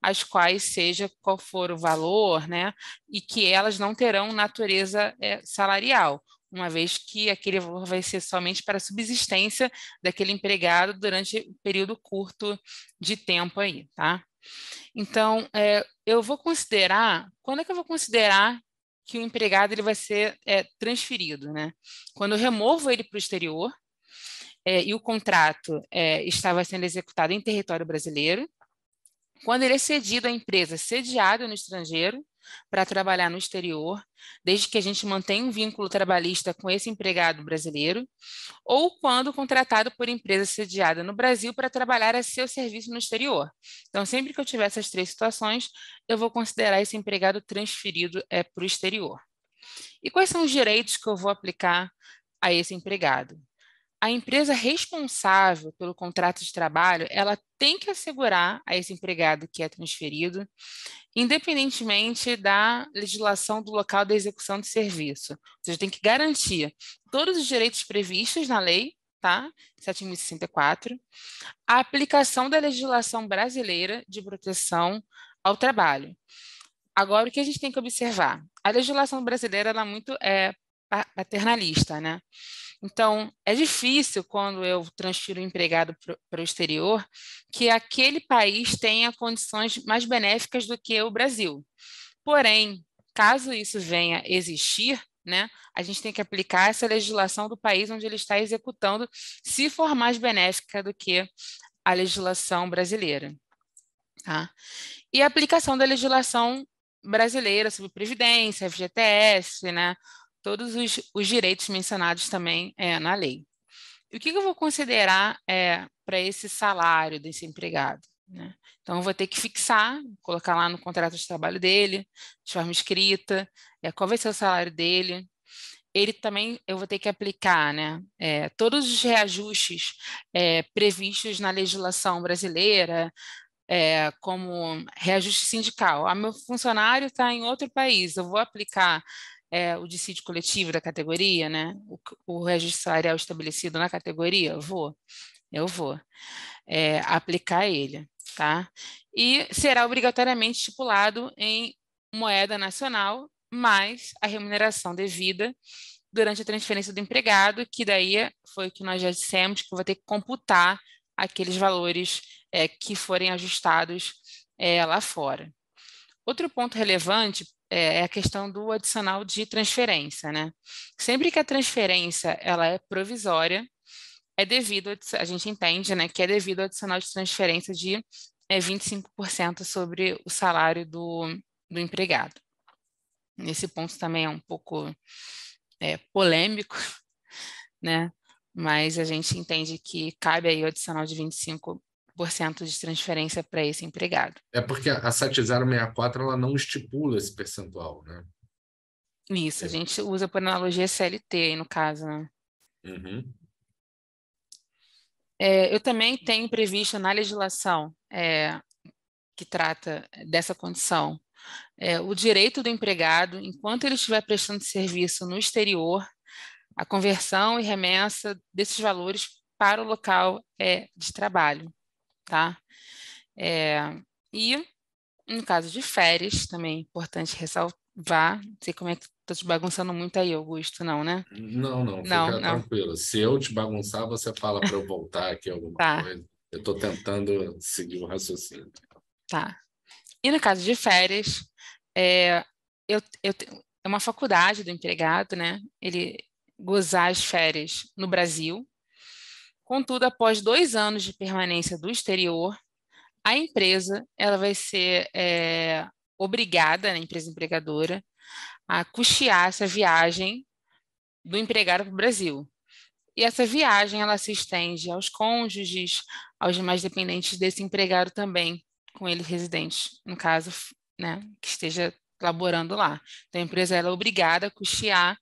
as quais, seja qual for o valor, né, e que elas não terão natureza salarial. uma vez que aquele valor vai ser somente para a subsistência daquele empregado durante um período curto de tempo aí, tá? Então, eu vou considerar, quando é que eu vou considerar que o empregado ele vai ser transferido, né? Quando eu removo ele para o exterior, e o contrato estava sendo executado em território brasileiro, quando ele é cedido à empresa sediada no estrangeiro para trabalhar no exterior, desde que a gente mantenha um vínculo trabalhista com esse empregado brasileiro, ou quando contratado por empresa sediada no Brasil para trabalhar a seu serviço no exterior. Então, sempre que eu tiver essas 3 situações, eu vou considerar esse empregado transferido para o exterior. E quais são os direitos que eu vou aplicar a esse empregado? A empresa responsável pelo contrato de trabalho, ela tem que assegurar a esse empregado que é transferido, independentemente da legislação do local da execução de serviço. Ou seja, tem que garantir todos os direitos previstos na lei, tá? 7.064, a aplicação da legislação brasileira de proteção ao trabalho. Agora, o que a gente tem que observar? A legislação brasileira ela é muito paternalista, né? Então, é difícil, quando eu transfiro o empregado para o exterior, que aquele país tenha condições mais benéficas do que o Brasil. Porém, caso isso venha existir, né, a gente tem que aplicar essa legislação do país onde ele está executando, se for mais benéfica do que a legislação brasileira. Tá? E a aplicação da legislação brasileira sobre Previdência, FGTS, né, todos os direitos mencionados também na lei. E o que eu vou considerar para esse salário desse empregado? Né? Então, eu vou ter que fixar, colocar lá no contrato de trabalho dele, de forma escrita, qual vai ser o salário dele. Ele também, eu vou ter que aplicar, né, todos os reajustes previstos na legislação brasileira, como reajuste sindical. Meu funcionário está em outro país, eu vou aplicar o dissídio coletivo da categoria, né? O reajuste salarial estabelecido na categoria, eu vou aplicar ele, tá? E será obrigatoriamente estipulado em moeda nacional, mais a remuneração devida durante a transferência do empregado, que daí foi o que nós já dissemos, que eu vou ter que computar aqueles valores que forem ajustados lá fora. Outro ponto relevante é a questão do adicional de transferência, né? Sempre que a transferência ela é provisória, a gente entende, né, que é devido ao adicional de transferência de 25% sobre o salário do empregado. Nesse ponto também é um pouco polêmico, né? Mas a gente entende que cabe aí o adicional de 25% de transferência para esse empregado. É porque a 7064 ela não estipula esse percentual, né? Isso, a gente usa por analogia CLT aí no caso, né? Uhum. Eu também tenho previsto na legislação que trata dessa condição o direito do empregado, enquanto ele estiver prestando serviço no exterior, a conversão e remessa desses valores para o local de trabalho, tá? E no caso de férias, também é importante ressalvar, não sei como é que estou te bagunçando muito aí, Augusto, não, né? Não, Não, fica não. tranquilo. Se eu te bagunçar, você fala para eu voltar aqui alguma Tá, coisa. Eu estou tentando seguir o raciocínio. tá. E no caso de férias, é uma faculdade do empregado, né? Ele gozar as férias no Brasil. Contudo, após 2 anos de permanência do exterior, a empresa ela vai ser obrigada, a empresa empregadora, a custear essa viagem do empregado para o Brasil. E essa viagem ela se estende aos cônjuges, aos demais dependentes desse empregado também, com ele residente, no caso, né, que esteja laborando lá. Então, a empresa ela é obrigada a custear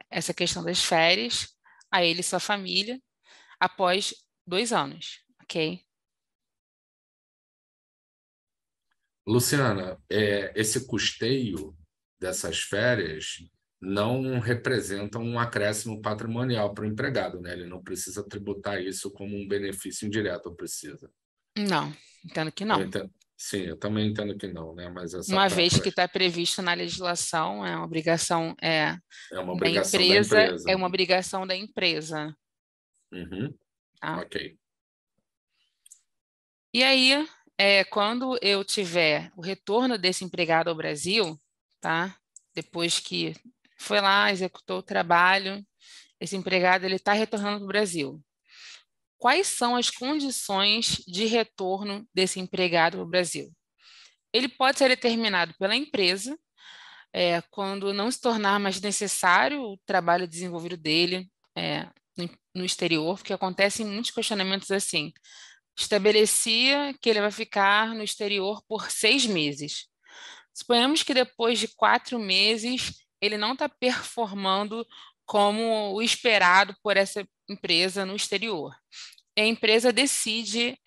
essa questão das férias a ele e sua família após 2 anos, ok? Luciana, esse custeio dessas férias não representa um acréscimo patrimonial para o empregado, né? Ele não precisa tributar isso como um benefício indireto, ou precisa? Não, entendo que não. Sim, eu também entendo que não, né? Mas essa Uma vez própria que está previsto na legislação, é uma obrigação é uma da obrigação da empresa, empresa. é uma obrigação da empresa, Uhum. tá? Ok. E aí, quando eu tiver o retorno desse empregado ao Brasil, tá? Depois que foi lá, executou o trabalho, esse empregado ele está retornando para o Brasil. Quais são as condições de retorno desse empregado para o Brasil? Ele pode ser determinado pela empresa, quando não se tornar mais necessário o trabalho desenvolvido dele no exterior, porque acontecem muitos questionamentos assim. Estabelecia que ele vai ficar no exterior por 6 meses. Suponhamos que depois de 4 meses ele não está performando como o esperado por essa empresa no exterior. A empresa decide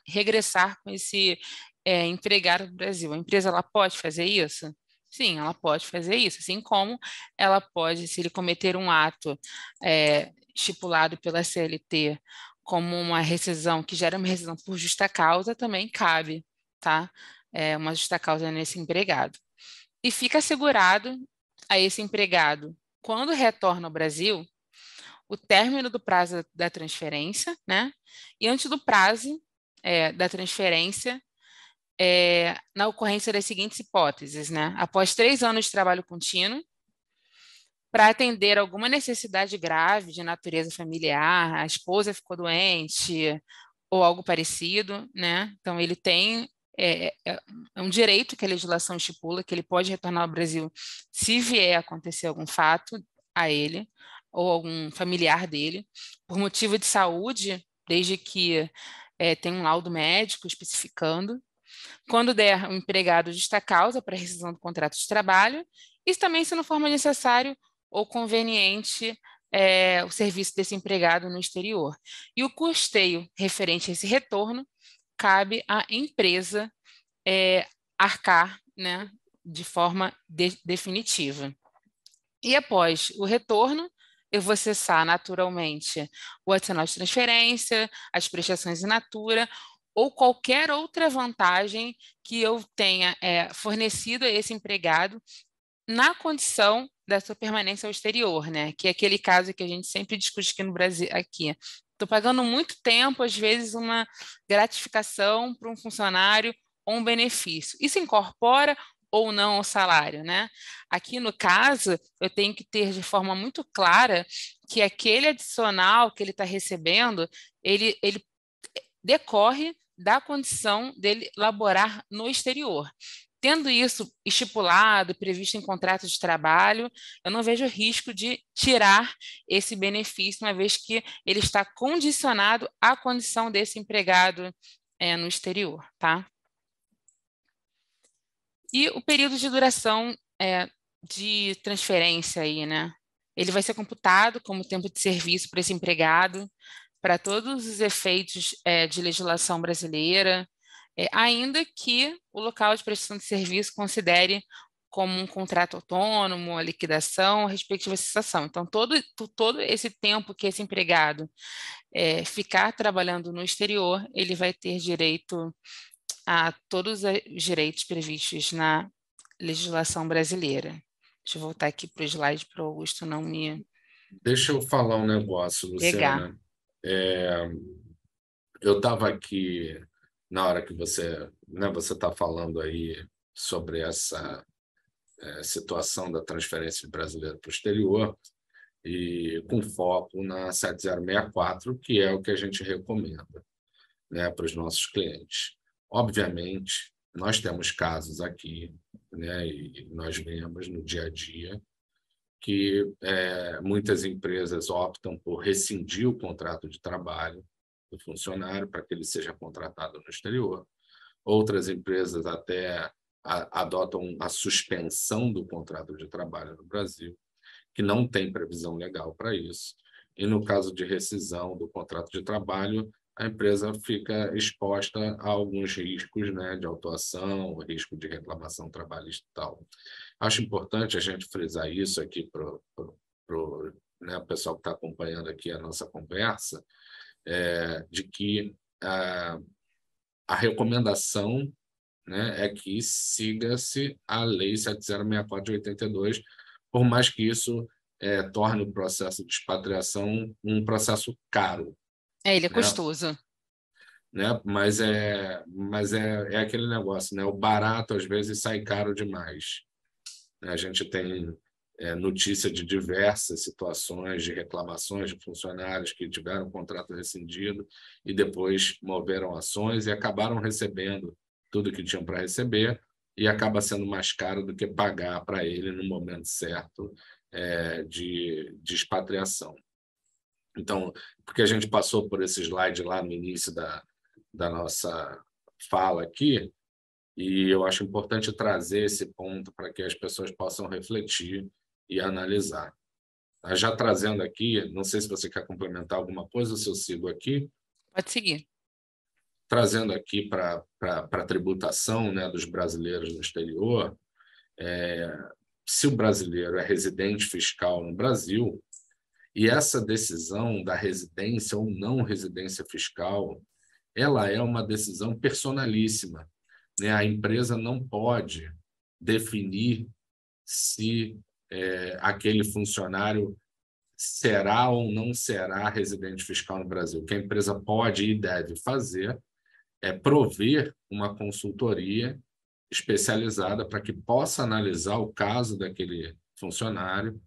regressar com esse empregado no Brasil. A empresa ela pode fazer isso? Sim, ela pode fazer isso, assim como ela pode, se ele cometer um ato estipulado pela CLT como uma rescisão, que gera uma rescisão por justa causa, também cabe, tá? Uma justa causa nesse empregado. E fica assegurado a esse empregado, quando retorna ao Brasil, o término do prazo da transferência, né? E antes do prazo da transferência, na ocorrência das seguintes hipóteses, né? Após 3 anos de trabalho contínuo, para atender alguma necessidade grave de natureza familiar, a esposa ficou doente ou algo parecido, né? Então ele tem um direito que a legislação estipula que ele pode retornar ao Brasil se vier a acontecer algum fato a ele ou algum familiar dele por motivo de saúde, desde que tenha um laudo médico especificando. Quando der o empregado justa causa para rescisão do contrato de trabalho, e também se não for mais necessário ou conveniente o serviço desse empregado no exterior. E o custeio referente a esse retorno cabe à empresa arcar, né, de forma definitiva. E após o retorno, eu vou cessar naturalmente o adicional de transferência, as prestações in natura ou qualquer outra vantagem que eu tenha fornecido a esse empregado na condição da sua permanência ao exterior, né? Que é aquele caso que a gente sempre discute aqui no Brasil, aqui. Estou pagando muito tempo, às vezes, uma gratificação para um funcionário ou um benefício. Isso incorpora ou não ao salário, né? Aqui no caso, eu tenho que ter de forma muito clara que aquele adicional que ele está recebendo, ele decorre da condição dele laborar no exterior. Tendo isso estipulado, previsto em contrato de trabalho, eu não vejo risco de tirar esse benefício, uma vez que ele está condicionado à condição desse empregado no exterior, tá? E o período de duração de transferência aí, né? Ele vai ser computado como tempo de serviço para esse empregado, para todos os efeitos de legislação brasileira, ainda que o local de prestação de serviço considere como um contrato autônomo, a liquidação, a respectiva cessação. Então, todo esse tempo que esse empregado ficar trabalhando no exterior, ele vai ter direito a todos os direitos previstos na legislação brasileira. Deixa eu voltar aqui para o slide para o Augusto não me Deixa eu falar um negócio, pegar. Luciana. Eu estava aqui na hora que você está falando aí sobre essa situação da transferência brasileira para o exterior e com foco na 7064, que é o que a gente recomenda, né, para os nossos clientes. Obviamente, nós temos casos aqui, né, e nós vemos no dia a dia que muitas empresas optam por rescindir o contrato de trabalho do funcionário para que ele seja contratado no exterior. Outras empresas até adotam a suspensão do contrato de trabalho no Brasil, que não tem previsão legal para isso. E no caso de rescisão do contrato de trabalho, a empresa fica exposta a alguns riscos, né, de autuação, risco de reclamação trabalhista e tal. Acho importante a gente frisar isso aqui para o pessoal que está acompanhando aqui a nossa conversa, de que a recomendação, né, é que siga-se a Lei 7064 de 82, por mais que isso torne o processo de expatriação um processo caro, Ele é né? custoso. Né? Mas é aquele negócio, né? O barato às vezes sai caro demais. A gente tem notícia de diversas situações de reclamações de funcionários que tiveram o contrato rescindido e depois moveram ações e acabaram recebendo tudo que tinham para receber e acaba sendo mais caro do que pagar para ele no momento certo de expatriação. Então, porque a gente passou por esse slide lá no início da nossa fala aqui, e eu acho importante trazer esse ponto para que as pessoas possam refletir e analisar. Já trazendo aqui, não sei se você quer complementar alguma coisa, se eu sigo aqui. Pode seguir. Trazendo aqui para a tributação, né, dos brasileiros no exterior, se o brasileiro é residente fiscal no Brasil, e essa decisão da residência ou não residência fiscal, ela é uma decisão personalíssima, né? A empresa não pode definir se aquele funcionário será ou não será residente fiscal no Brasil. O que a empresa pode e deve fazer é prover uma consultoria especializada para que possa analisar o caso daquele funcionário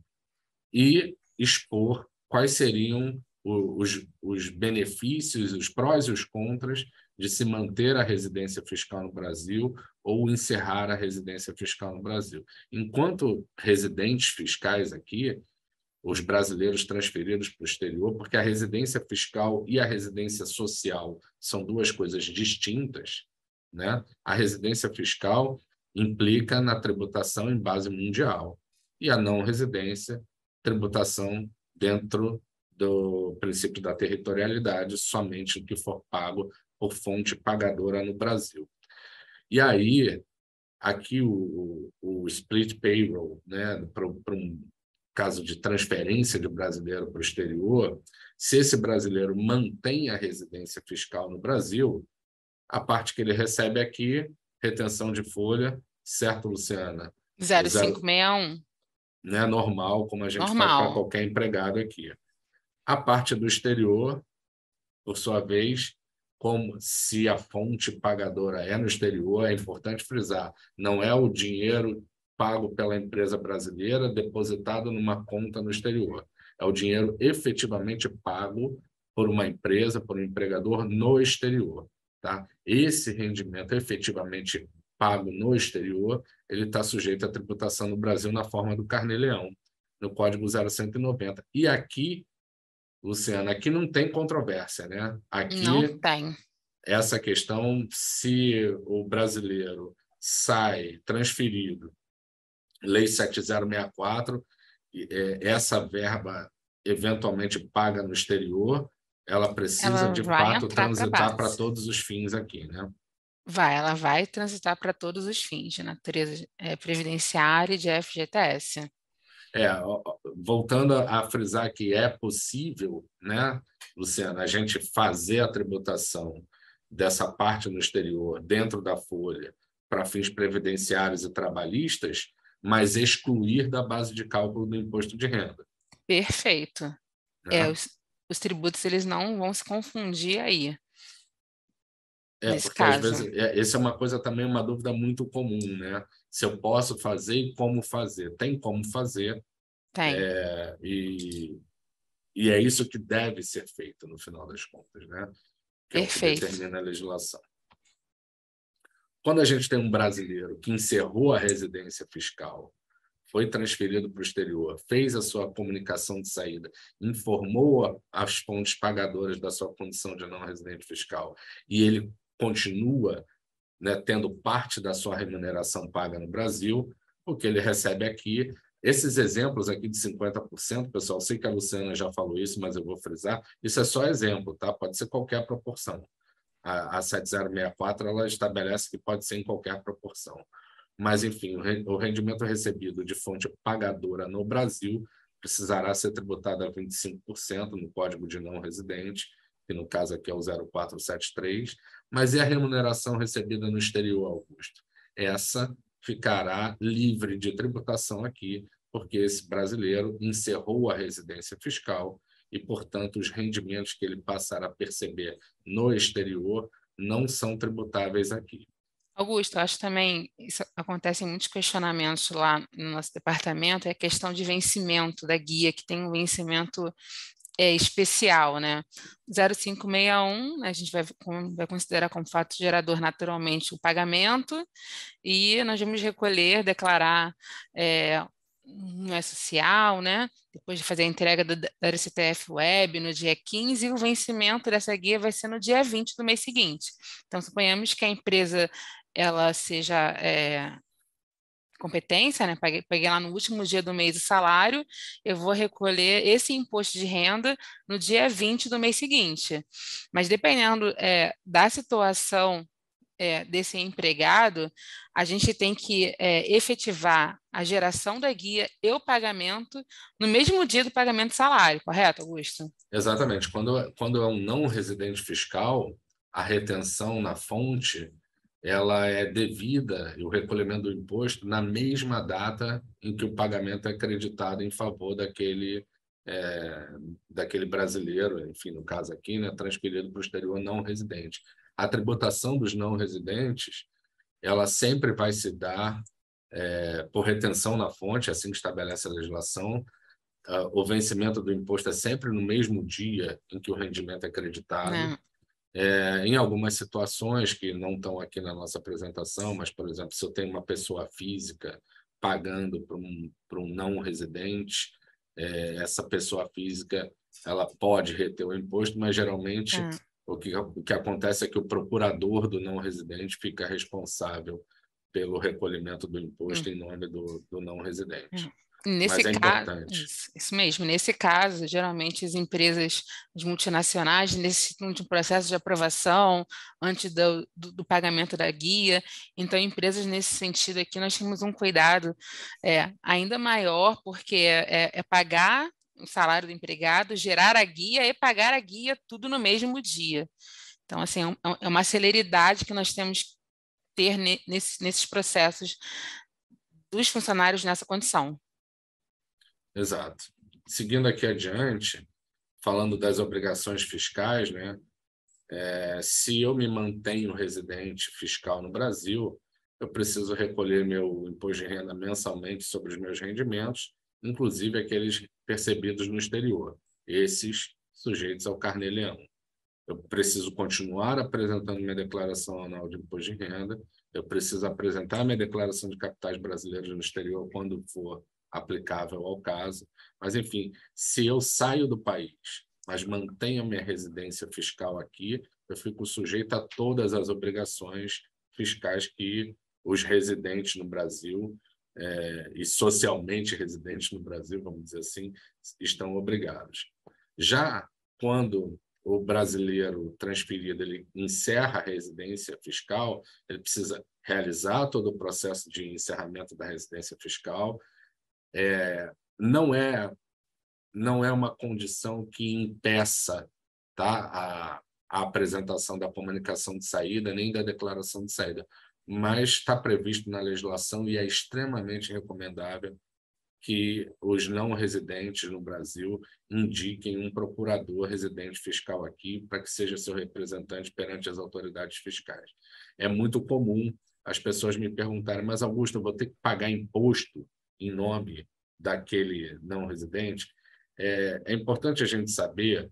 e expor quais seriam os benefícios, os prós e os contras de se manter a residência fiscal no Brasil ou encerrar a residência fiscal no Brasil. Enquanto residentes fiscais aqui, os brasileiros transferidos para o exterior, porque a residência fiscal e a residência social são duas coisas distintas, né? A residência fiscal implica na tributação em base mundial e a não residência, tributação dentro do princípio da territorialidade, somente o que for pago por fonte pagadora no Brasil. E aí, aqui o split payroll, né, para um caso de transferência de brasileiro para o exterior, se esse brasileiro mantém a residência fiscal no Brasil, a parte que ele recebe aqui, retenção de folha, certo, Luciana? 0561. Né, normal, como a gente faz Normal. para qualquer empregado aqui. A parte do exterior, por sua vez, como se a fonte pagadora é no exterior, é importante frisar, não é o dinheiro pago pela empresa brasileira depositado numa conta no exterior. É o dinheiro efetivamente pago por uma empresa, por um empregador no exterior. Tá? Esse rendimento efetivamente pago no exterior, ele está sujeito à tributação no Brasil na forma do Carnê-Leão, no Código 0190. E aqui, Luciana, aqui não tem controvérsia, né? Aqui, não tem. Essa questão, se o brasileiro sai transferido, Lei 7064, essa verba eventualmente paga no exterior, ela precisa, Ela de vai fato, entrar para a transitar para base. todos os fins aqui, né? Ela vai transitar para todos os fins, de natureza previdenciária e de FGTS. Voltando a frisar que é possível, né, Luciana, a gente fazer a tributação dessa parte no exterior, dentro da folha, para fins previdenciários e trabalhistas, mas excluir da base de cálculo do imposto de renda. Perfeito. Né? Os tributos eles não vão se confundir aí. Nesse Porque às caso. vezes, essa é uma coisa também, uma dúvida muito comum, né? Se eu posso fazer e como fazer. Tem como fazer. Tem. E é isso que deve ser feito, no final das contas, né? Que é o que determina a legislação. Quando a gente tem um brasileiro que encerrou a residência fiscal, foi transferido para o exterior, fez a sua comunicação de saída, informou as fontes pagadoras da sua condição de não residente fiscal e ele continua, né, tendo parte da sua remuneração paga no Brasil, o que ele recebe aqui. Esses exemplos aqui de 50%, pessoal, sei que a Luciana já falou isso, mas eu vou frisar, isso é só exemplo, tá? Pode ser qualquer proporção. A 7064 ela estabelece que pode ser em qualquer proporção. Mas, enfim, o rendimento recebido de fonte pagadora no Brasil precisará ser tributado a 25% no Código de Não Residente, que no caso aqui é o 0473, mas e a remuneração recebida no exterior, Augusto? Essa ficará livre de tributação aqui, porque esse brasileiro encerrou a residência fiscal e, portanto, os rendimentos que ele passar a perceber no exterior não são tributáveis aqui. Augusto, acho também isso acontece em muitos questionamentos lá no nosso departamento, é a questão de vencimento da guia, que tem um vencimento especial, né? 0561, né, a gente vai considerar como fato gerador naturalmente o pagamento, e nós vamos recolher, declarar não é social, né? Depois de fazer a entrega da RCTF Web no dia 15, e o vencimento dessa guia vai ser no dia 20 do mês seguinte. Então, suponhamos que a empresa ela seja competência, né? Peguei lá no último dia do mês o salário, eu vou recolher esse imposto de renda no dia 20 do mês seguinte. Mas dependendo da situação desse empregado, a gente tem que efetivar a geração da guia e o pagamento no mesmo dia do pagamento do salário, correto, Augusto? Exatamente. Quando é um não residente fiscal, a retenção na fonte ela é devida, e o recolhimento do imposto, na mesma data em que o pagamento é acreditado em favor daquele brasileiro, enfim, no caso aqui, né, transferido para o exterior não residente. A tributação dos não residentes, ela sempre vai se dar por retenção na fonte, assim que estabelece a legislação. O vencimento do imposto é sempre no mesmo dia em que o rendimento é acreditado. Não. Em algumas situações que não estão aqui na nossa apresentação, mas, por exemplo, se eu tenho uma pessoa física pagando para um não residente, essa pessoa física ela pode reter o imposto, mas geralmente o que acontece é que o procurador do não residente fica responsável pelo recolhimento do imposto em nome do não residente. Nesse Mas é importante. Isso mesmo. Nesse caso, geralmente as empresas as multinacionais necessitam de um processo de aprovação antes do pagamento da guia. Então, empresas nesse sentido aqui, nós temos um cuidado ainda maior, porque é pagar o salário do empregado, gerar a guia e pagar a guia tudo no mesmo dia. Então, assim, é uma celeridade que nós temos que ter nesses processos dos funcionários nessa condição. Exato. Seguindo aqui adiante, falando das obrigações fiscais, né? Se eu me mantenho residente fiscal no Brasil, eu preciso recolher meu imposto de renda mensalmente sobre os meus rendimentos, inclusive aqueles percebidos no exterior, esses sujeitos ao Carnê-Leão. Eu preciso continuar apresentando minha declaração anual de imposto de renda, eu preciso apresentar minha declaração de capitais brasileiros no exterior quando for aplicável ao caso. Mas, enfim, se eu saio do país, mas mantenho minha residência fiscal aqui, eu fico sujeito a todas as obrigações fiscais que os residentes no Brasil e socialmente residentes no Brasil, vamos dizer assim, estão obrigados. Já quando o brasileiro transferido ele encerra a residência fiscal, ele precisa realizar todo o processo de encerramento da residência fiscal. Não é uma condição que impeça, tá, a apresentação da comunicação de saída nem da declaração de saída, mas está previsto na legislação e é extremamente recomendável que os não residentes no Brasil indiquem um procurador residente fiscal aqui para que seja seu representante perante as autoridades fiscais. É muito comum as pessoas me perguntarem, mas Augusto, eu vou ter que pagar imposto em nome daquele não residente? É importante a gente saber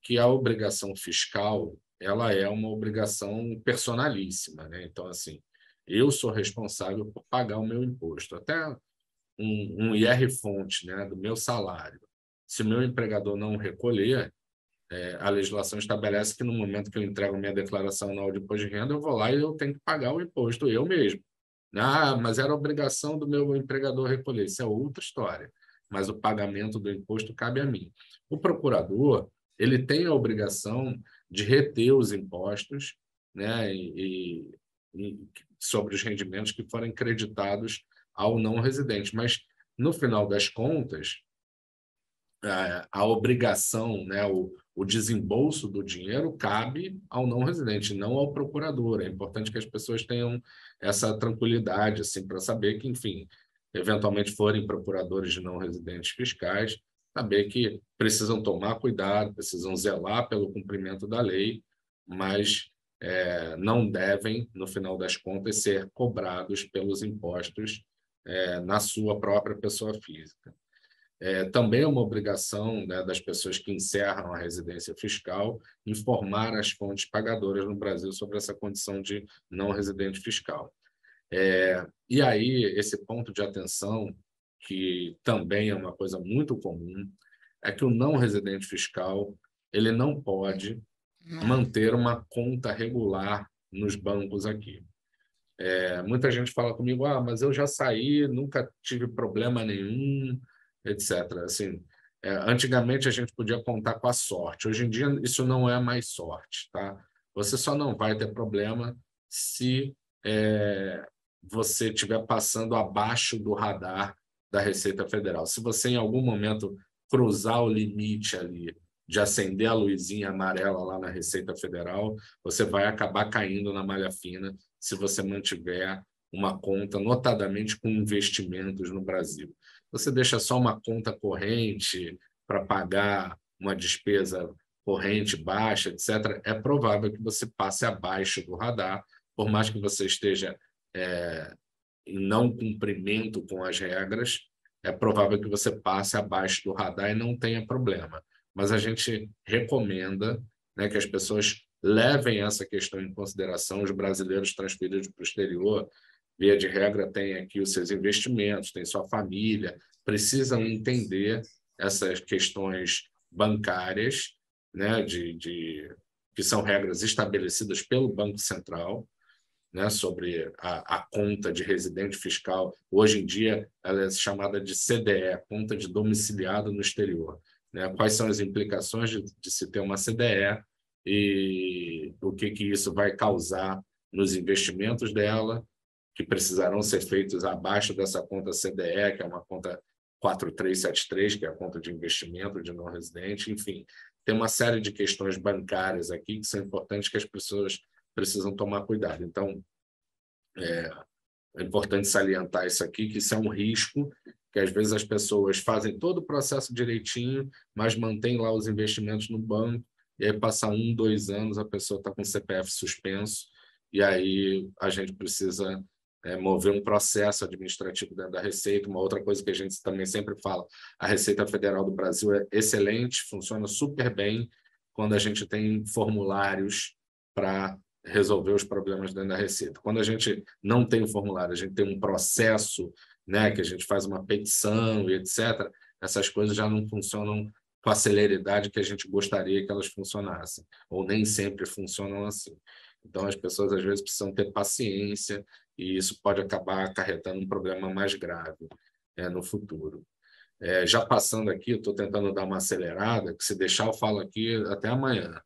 que a obrigação fiscal ela é uma obrigação personalíssima, né? Então, assim, eu sou responsável por pagar o meu imposto. Até um IR-fonte, né, do meu salário. Se o meu empregador não recolher, a legislação estabelece que no momento que eu entrego minha declaração anual de imposto de renda, eu vou lá e eu tenho que pagar o imposto eu mesmo. Mas era obrigação do meu empregador recolher. Isso é outra história. Mas o pagamento do imposto cabe a mim. O procurador ele tem a obrigação de reter os impostos, né, sobre os rendimentos que forem creditados ao não residente. Mas, no final das contas, a obrigação, né, o o desembolso do dinheiro cabe ao não residente, não ao procurador. É importante que as pessoas tenham essa tranquilidade, assim, para saber que, enfim, eventualmente forem procuradores de não residentes fiscais, saber que precisam tomar cuidado, precisam zelar pelo cumprimento da lei, mas não devem, no final das contas, ser cobrados pelos impostos na sua própria pessoa física. Também é uma obrigação, né, das pessoas que encerram a residência fiscal informar as fontes pagadoras no Brasil sobre essa condição de não residente fiscal. E aí, esse ponto de atenção, que também é uma coisa muito comum, é que o não residente fiscal ele não pode manter uma conta regular nos bancos aqui. Muita gente fala comigo, mas eu já saí, nunca tive problema nenhum, etc. Assim, antigamente a gente podia contar com a sorte. Hoje em dia isso não é mais sorte, tá? Você só não vai ter problema se você estiver passando abaixo do radar da Receita Federal. Se você em algum momento cruzar o limite ali de acender a luzinha amarela lá na Receita Federal, você vai acabar caindo na malha fina se você mantiver uma conta, notadamente com investimentos no Brasil. Você deixa só uma conta corrente para pagar uma despesa corrente baixa, etc., é provável que você passe abaixo do radar, por mais que você esteja em não cumprimento com as regras, é provável que você passe abaixo do radar e não tenha problema. Mas a gente recomenda, né, que as pessoas levem essa questão em consideração. Os brasileiros transferidos para o exterior, via de regra, têm aqui os seus investimentos, têm sua família, precisam entender essas questões bancárias, né, que são regras estabelecidas pelo Banco Central, né, sobre a conta de residente fiscal. Hoje em dia, ela é chamada de CDE, conta de domiciliado no exterior. Né? Quais são as implicações de se ter uma CDE e o que isso vai causar nos investimentos dela, que precisarão ser feitos abaixo dessa conta CDE, que é uma conta 4373, que é a conta de investimento de não residente. Enfim, tem uma série de questões bancárias aqui que são importantes, que as pessoas precisam tomar cuidado. Então, é importante salientar isso aqui, que isso é um risco, que às vezes as pessoas fazem todo o processo direitinho, mas mantêm lá os investimentos no banco, e aí passa 1, 2 anos, a pessoa está com o CPF suspenso, e aí a gente precisa mover um processo administrativo dentro da Receita. Uma outra coisa que a gente também sempre fala, a Receita Federal do Brasil é excelente, funciona super bem quando a gente tem formulários para resolver os problemas dentro da Receita. Quando a gente não tem o formulário, a gente tem um processo, né, que a gente faz uma petição e etc., essas coisas já não funcionam com a celeridade que a gente gostaria que elas funcionassem, ou nem sempre funcionam assim. Então, as pessoas, às vezes, precisam ter paciência e isso pode acabar acarretando um problema mais grave no futuro. Já passando aqui, estou tentando dar uma acelerada, que se deixar eu falo aqui até amanhã.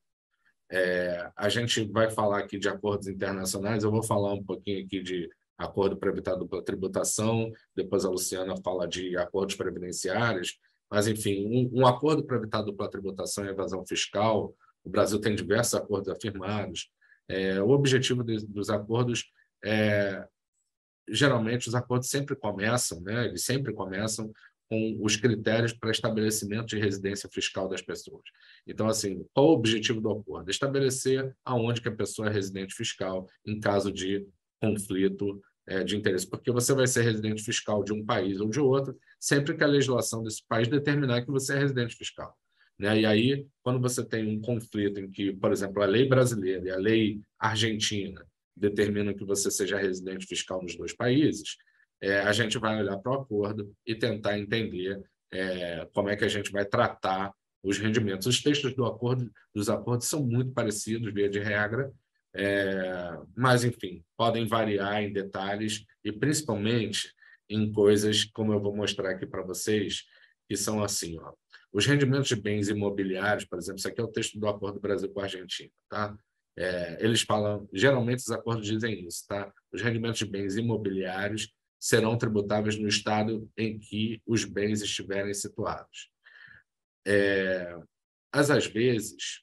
A gente vai falar aqui de acordos internacionais, eu vou falar um pouquinho aqui de acordo para evitar dupla tributação, depois a Luciana fala de acordos previdenciários, mas, enfim, um acordo para evitar dupla tributação e evasão fiscal, o Brasil tem diversos acordos afirmados. O objetivo dos acordos geralmente os acordos sempre começam, né? Eles sempre começam com os critérios para estabelecimento de residência fiscal das pessoas. Então, assim, qual o objetivo do acordo? Estabelecer aonde que a pessoa é residente fiscal em caso de conflito de interesse, porque você vai ser residente fiscal de um país ou de outro, sempre que a legislação desse país determinar que você é residente fiscal. Né? E aí, quando você tem um conflito em que, por exemplo, a lei brasileira e a lei argentina determinam que você seja residente fiscal nos dois países, a gente vai olhar para o acordo e tentar entender como é que a gente vai tratar os rendimentos. Os textos dos acordos são muito parecidos, via de regra, mas, enfim, podem variar em detalhes e, principalmente, em coisas, como eu vou mostrar aqui para vocês, que são assim, ó. Os rendimentos de bens imobiliários, por exemplo, isso aqui é o texto do Acordo do Brasil com a Argentina, tá? Eles falam, geralmente os acordos dizem isso, tá? Os rendimentos de bens imobiliários serão tributáveis no estado em que os bens estiverem situados. às vezes,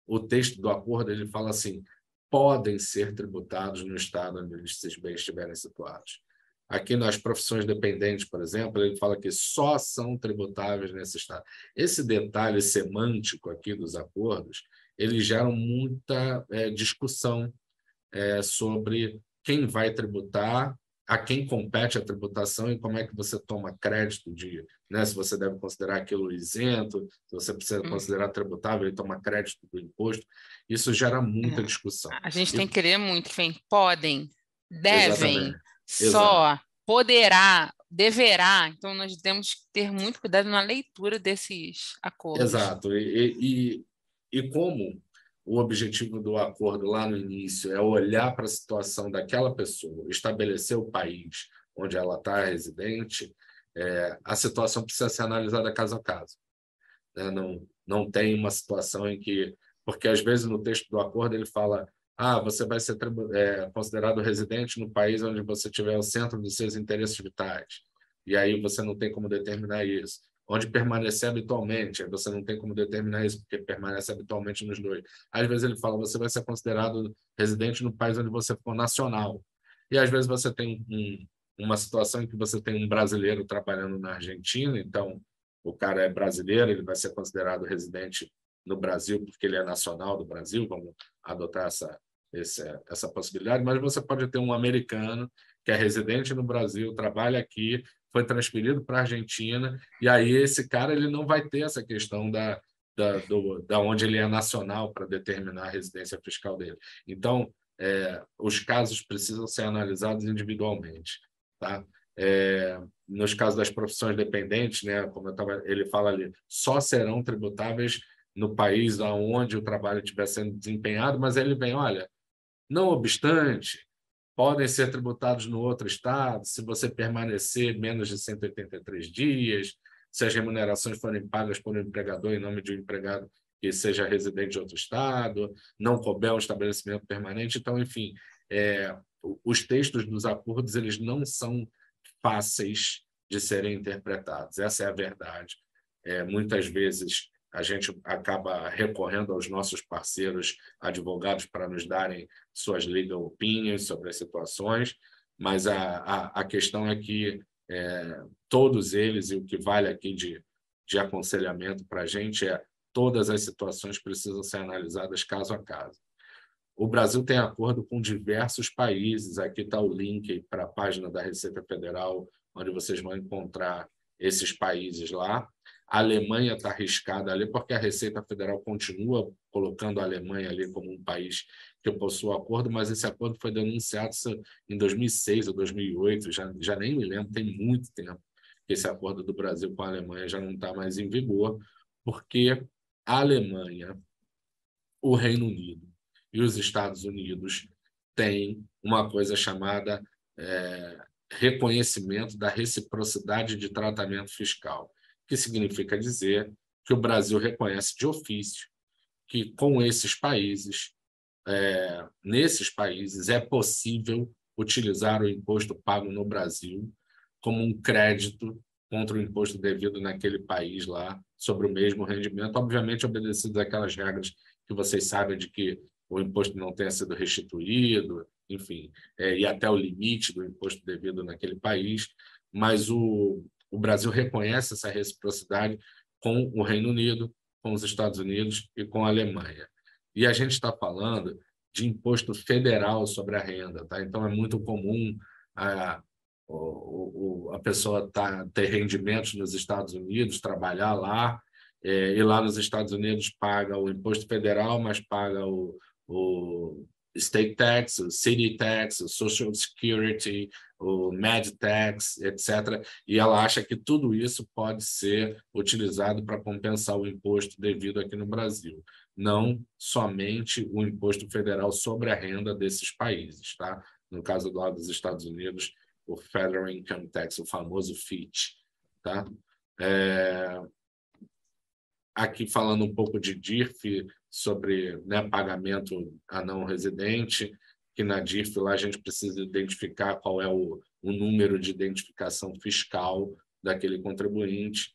o texto do acordo ele fala assim, podem ser tributados no estado onde esses bens estiverem situados. Aqui nas profissões dependentes, por exemplo, ele fala que só são tributáveis nesse estado. Esse detalhe semântico aqui dos acordos, eles geram muita discussão sobre quem vai tributar, a quem compete a tributação e como é que você toma crédito de, né, se você deve considerar aquilo isento, se você precisa considerar tributável e tomar crédito do imposto. Isso gera muita discussão. A gente tem que querer muito, podem, devem, Exatamente. só, Exato. poderá, deverá. Então, nós temos que ter muito cuidado na leitura desses acordos. Exato. E como o objetivo do acordo lá no início é olhar para a situação daquela pessoa, estabelecer o país onde ela está residente, a situação precisa ser analisada caso a caso. Né? Não tem uma situação em que... Porque, às vezes, no texto do acordo, ele fala você vai ser considerado residente no país onde você tiver o centro dos seus interesses vitais. E aí você não tem como determinar isso. Onde permanecer habitualmente, aí você não tem como determinar isso, porque permanece habitualmente nos dois. Às vezes ele fala, você vai ser considerado residente no país onde você for nacional. E às vezes você tem uma situação em que você tem um brasileiro trabalhando na Argentina, então o cara é brasileiro, ele vai ser considerado residente no Brasil porque ele é nacional do Brasil, vamos adotar essa possibilidade, mas você pode ter um americano que é residente no Brasil, trabalha aqui, foi transferido para a Argentina, e aí esse cara ele não vai ter essa questão da onde ele é nacional para determinar a residência fiscal dele. Então, os casos precisam ser analisados individualmente. Tá? Nos casos das profissões dependentes, né, como ele fala ali, só serão tributáveis no país onde o trabalho estiver sendo desempenhado, mas ele vem, olha, não obstante, podem ser tributados no outro estado se você permanecer menos de 183 dias, se as remunerações forem pagas por um empregador em nome de um empregado que seja residente de outro estado, não couber um estabelecimento permanente. Então, enfim, os textos dos acordos eles não são fáceis de serem interpretados. Essa é a verdade. Muitas vezes a gente acaba recorrendo aos nossos parceiros advogados para nos darem suas legal opinions sobre as situações, mas a questão é que todos eles, e o que vale aqui de aconselhamento para a gente todas as situações precisam ser analisadas caso a caso. O Brasil tem acordo com diversos países, aqui está o link para a página da Receita Federal, onde vocês vão encontrar esses países lá. A Alemanha está arriscada ali, porque a Receita Federal continua colocando a Alemanha ali como um país que possui acordo, mas esse acordo foi denunciado em 2006 ou 2008, já nem me lembro, tem muito tempo que esse acordo do Brasil com a Alemanha já não está mais em vigor, porque a Alemanha, o Reino Unido e os Estados Unidos têm uma coisa chamada reconhecimento da reciprocidade de tratamento fiscal, que significa dizer que o Brasil reconhece de ofício que com esses países, nesses países, é possível utilizar o imposto pago no Brasil como um crédito contra o imposto devido naquele país lá sobre o mesmo rendimento, obviamente obedecido àquelas regras que vocês sabem de que o imposto não tenha sido restituído, enfim, e até o limite do imposto devido naquele país, mas o Brasil reconhece essa reciprocidade com o Reino Unido, com os Estados Unidos e com a Alemanha. E a gente está falando de imposto federal sobre a renda, tá? Então é muito comum a pessoa ter rendimentos nos Estados Unidos, trabalhar lá, e lá nos Estados Unidos paga o imposto federal, mas paga o state tax, o city tax, o social security, o med tax, etc. E ela acha que tudo isso pode ser utilizado para compensar o imposto devido aqui no Brasil. Não somente o imposto federal sobre a renda desses países, tá? No caso lá dos Estados Unidos, o Federal Income Tax, o famoso FIT, tá? Aqui falando um pouco de DIRF, sobre, né, pagamento a não residente, que na DIRF lá a gente precisa identificar qual é o número de identificação fiscal daquele contribuinte.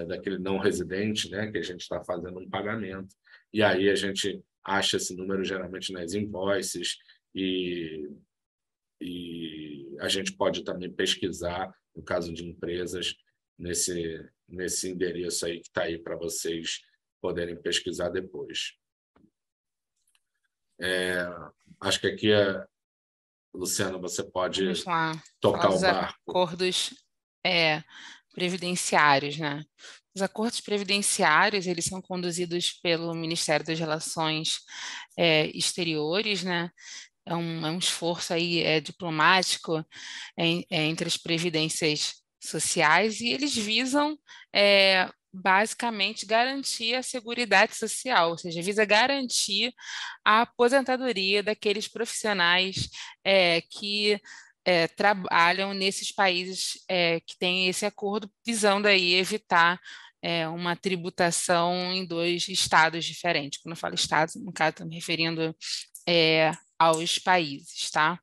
daquele não residente, né, que a gente está fazendo um pagamento. E aí a gente acha esse número geralmente nas invoices e a gente pode também pesquisar, no caso de empresas, nesse endereço aí que está aí para vocês poderem pesquisar depois. Acho que aqui, Luciano, você pode tocar o barco. Acordos previdenciários, né? Os acordos previdenciários, eles são conduzidos pelo Ministério das Relações Exteriores, né? É um esforço aí diplomático entre as previdências sociais, e eles visam basicamente garantir a seguridade social, ou seja, visa garantir a aposentadoria daqueles profissionais que trabalham nesses países que têm esse acordo, visando aí evitar uma tributação em 2 estados diferentes. Quando eu falo estados, no caso, estou me referindo aos países, tá?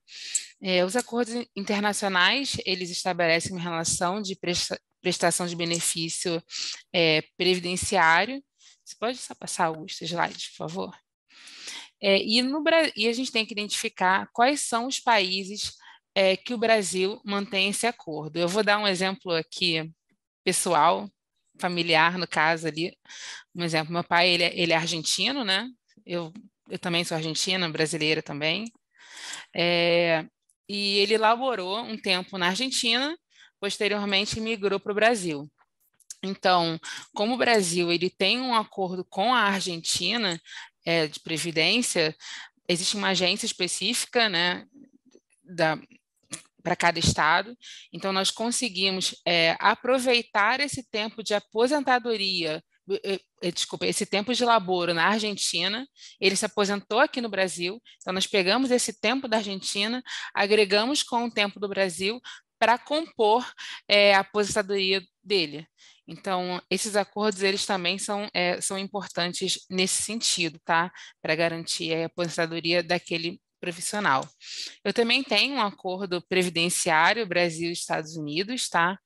Os acordos internacionais, eles estabelecem uma relação de prestação de benefício previdenciário. Você pode só passar os slides, por favor? E a gente tem que identificar quais são os países que o Brasil mantém esse acordo. Eu vou dar um exemplo aqui pessoal, familiar, no caso ali. Um exemplo, meu pai, ele é argentino, né? Eu também sou argentina, brasileira também. E ele laborou um tempo na Argentina, posteriormente migrou para o Brasil. Então, como o Brasil ele tem um acordo com a Argentina de previdência, existe uma agência específica, né, para cada estado. Então, nós conseguimos aproveitar esse tempo de aposentadoria, desculpa, esse tempo de laboro na Argentina. Ele se aposentou aqui no Brasil, então nós pegamos esse tempo da Argentina, agregamos com o tempo do Brasil para compor a aposentadoria dele. Então, esses acordos, eles também são importantes nesse sentido, tá? Para garantir a aposentadoria daquele profissional. Eu também tenho um acordo previdenciário Brasil e Estados Unidos, tá?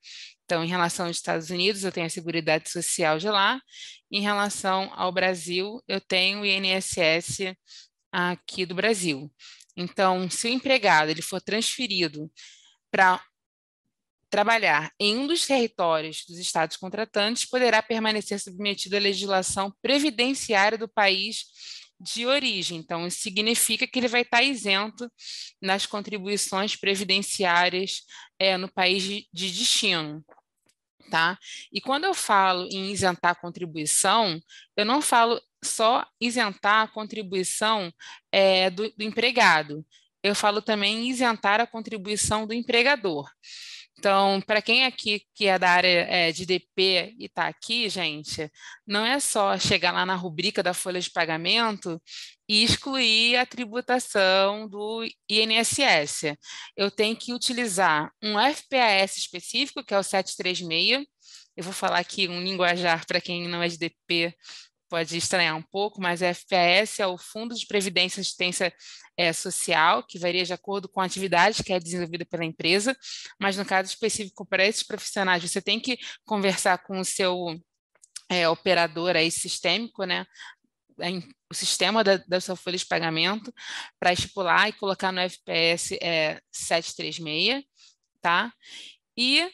Então, em relação aos Estados Unidos, eu tenho a Seguridade Social de lá. Em relação ao Brasil, eu tenho o INSS aqui do Brasil. Então, se o empregado ele for transferido para trabalhar em um dos territórios dos estados contratantes, poderá permanecer submetido à legislação previdenciária do país de origem. Então, isso significa que ele vai estar isento nas contribuições previdenciárias no país de destino. Tá? E quando eu falo em isentar a contribuição, eu não falo só isentar a contribuição do empregado, eu falo também em isentar a contribuição do empregador. Então, para quem aqui que é da área de DP e está aqui, gente, não é só chegar lá na rubrica da folha de pagamento e excluir a tributação do INSS. Eu tenho que utilizar um FPAS específico, que é o 736. Eu vou falar aqui um linguajar para quem não é de DP, pode estranhar um pouco, mas a FPAS é o Fundo de Previdência e Assistência Social, que varia de acordo com a atividade que é desenvolvida pela empresa, mas no caso específico para esses profissionais, você tem que conversar com o seu operador aí sistêmico, né? O sistema da sua folha de pagamento, para estipular e colocar no FPS 736, tá? E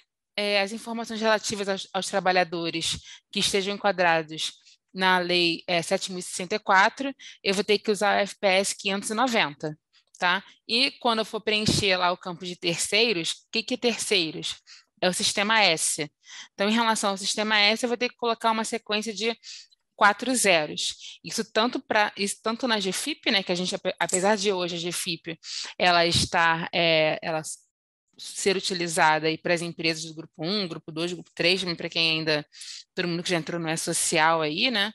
as informações relativas aos trabalhadores que estejam enquadrados na Lei 7.064, eu vou ter que usar o FPS 590, tá? E quando eu for preencher lá o campo de terceiros, o que é terceiros? É o sistema S. Então, em relação ao sistema S, eu vou ter que colocar uma sequência de 4 zeros. Isso tanto na GFIP, né, que a gente, apesar de hoje a GFIP, ela ser utilizada para as empresas do grupo 1, grupo 2, grupo 3, para quem ainda, todo mundo que já entrou no E-Social aí, né,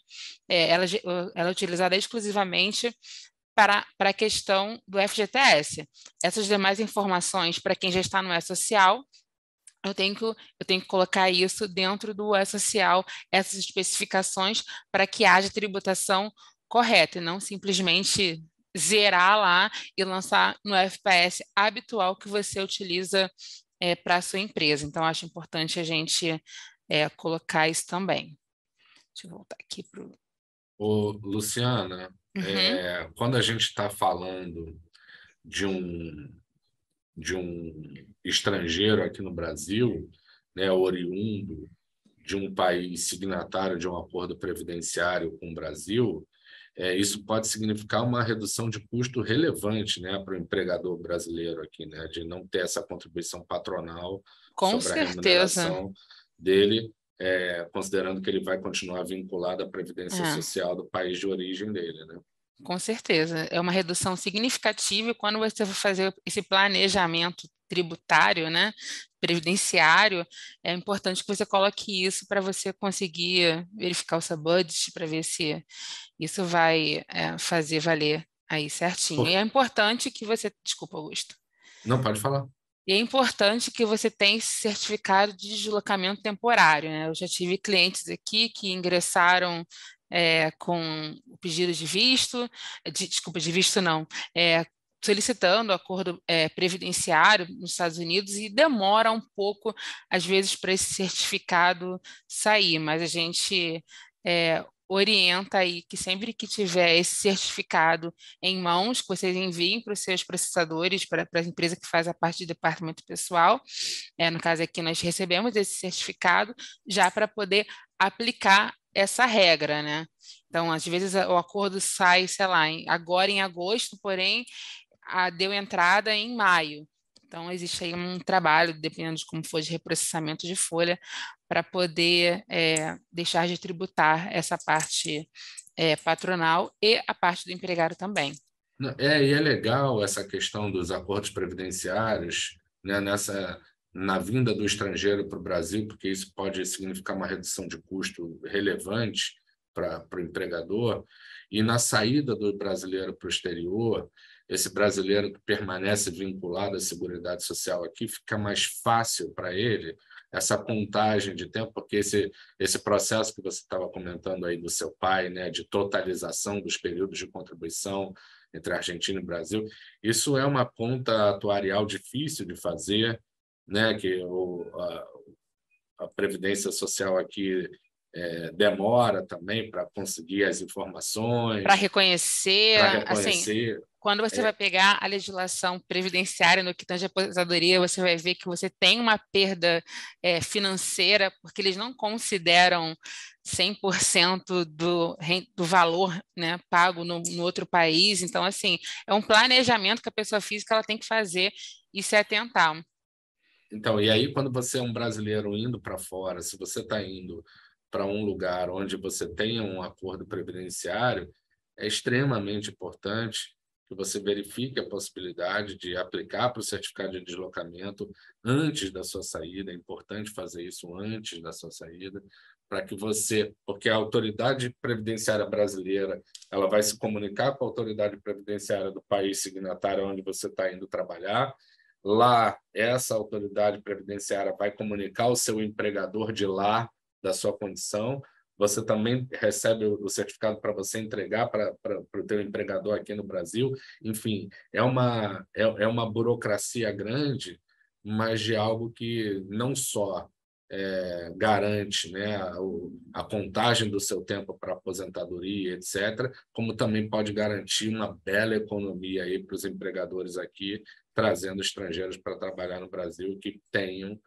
ela é utilizada exclusivamente para a questão do FGTS. Essas demais informações, para quem já está no E-Social, eu tenho que colocar isso dentro do E-Social, essas especificações, para que haja tributação correta, e não simplesmente zerar lá e lançar no FPS habitual que você utiliza para a sua empresa. Então, acho importante a gente colocar isso também. Deixa eu voltar aqui para o... Luciana, quando a gente está falando de um estrangeiro aqui no Brasil, né, oriundo de um país signatário de um acordo previdenciário com o Brasil, isso pode significar uma redução de custo relevante, né, para o empregador brasileiro aqui, né, de não ter essa contribuição patronal sobre a remuneração dele, considerando que ele vai continuar vinculado à previdência social do país de origem dele, né? Com certeza, é uma redução significativa, e quando você vai fazer esse planejamento tributário, né, previdenciário, é importante que você coloque isso para você conseguir verificar o seu budget, para ver se isso vai fazer valer aí certinho. E é importante que você... Desculpa, Augusto. Não, pode falar. E é importante que você tenha esse certificado de deslocamento temporário, né? Eu já tive clientes aqui que ingressaram com o pedido de visto, de visto não, solicitando acordo previdenciário nos Estados Unidos, e demora um pouco, às vezes, para esse certificado sair, mas a gente orienta aí que sempre que tiver esse certificado em mãos, que vocês enviem para os seus processadores, para a empresa que faz a parte de departamento pessoal. No caso aqui, nós recebemos esse certificado já para poder aplicar essa regra, né? Então, às vezes o acordo sai, sei lá, agora em agosto, porém deu entrada em maio. Então, existe aí um trabalho, dependendo de como for, de reprocessamento de folha, para poder deixar de tributar essa parte patronal e a parte do empregado também. E é legal essa questão dos acordos previdenciários, né, na vinda do estrangeiro para o Brasil, porque isso pode significar uma redução de custo relevante para o empregador, e na saída do brasileiro para o exterior, esse brasileiro que permanece vinculado à Seguridade Social aqui, fica mais fácil para ele essa contagem de tempo, porque esse processo que você estava comentando aí do seu pai, né, de totalização dos períodos de contribuição entre Argentina e Brasil, isso é uma conta atuarial difícil de fazer, né, que a Previdência Social aqui demora também para conseguir as informações. Para reconhecer. Assim, quando você vai pegar a legislação previdenciária no que tange a aposentadoria, você vai ver que você tem uma perda financeira, porque eles não consideram 100% do valor, né, pago no outro país. Então, assim, é um planejamento que a pessoa física ela tem que fazer e se atentar. Então, e aí, quando você é um brasileiro indo para fora, se você está indo para um lugar onde você tenha um acordo previdenciário, é extremamente importante que você verifique a possibilidade de aplicar para o certificado de deslocamento antes da sua saída. É importante fazer isso antes da sua saída, para que porque a autoridade previdenciária brasileira, ela vai se comunicar com a autoridade previdenciária do país signatário onde você está indo trabalhar. Lá, essa autoridade previdenciária vai comunicar ao seu empregador de lá da sua condição. Você também recebe o certificado para você entregar para o teu empregador aqui no Brasil. Enfim, é uma burocracia grande, mas de algo que não só garante, né, a contagem do seu tempo para aposentadoria, etc., como também pode garantir uma bela economia aí para os empregadores aqui, trazendo estrangeiros para trabalhar no Brasil que tenham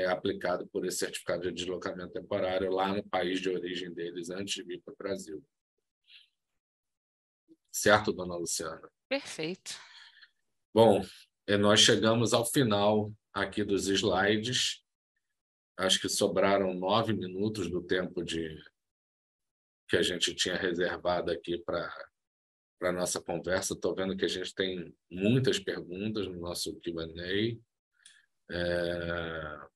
aplicado por esse certificado de deslocamento temporário lá no país de origem deles antes de vir para o Brasil. Certo, dona Luciana? Perfeito. Bom, nós chegamos ao final aqui dos slides. Acho que sobraram 9 minutos do tempo que a gente tinha reservado aqui para a nossa conversa. Estou vendo que a gente tem muitas perguntas no nosso Q&A.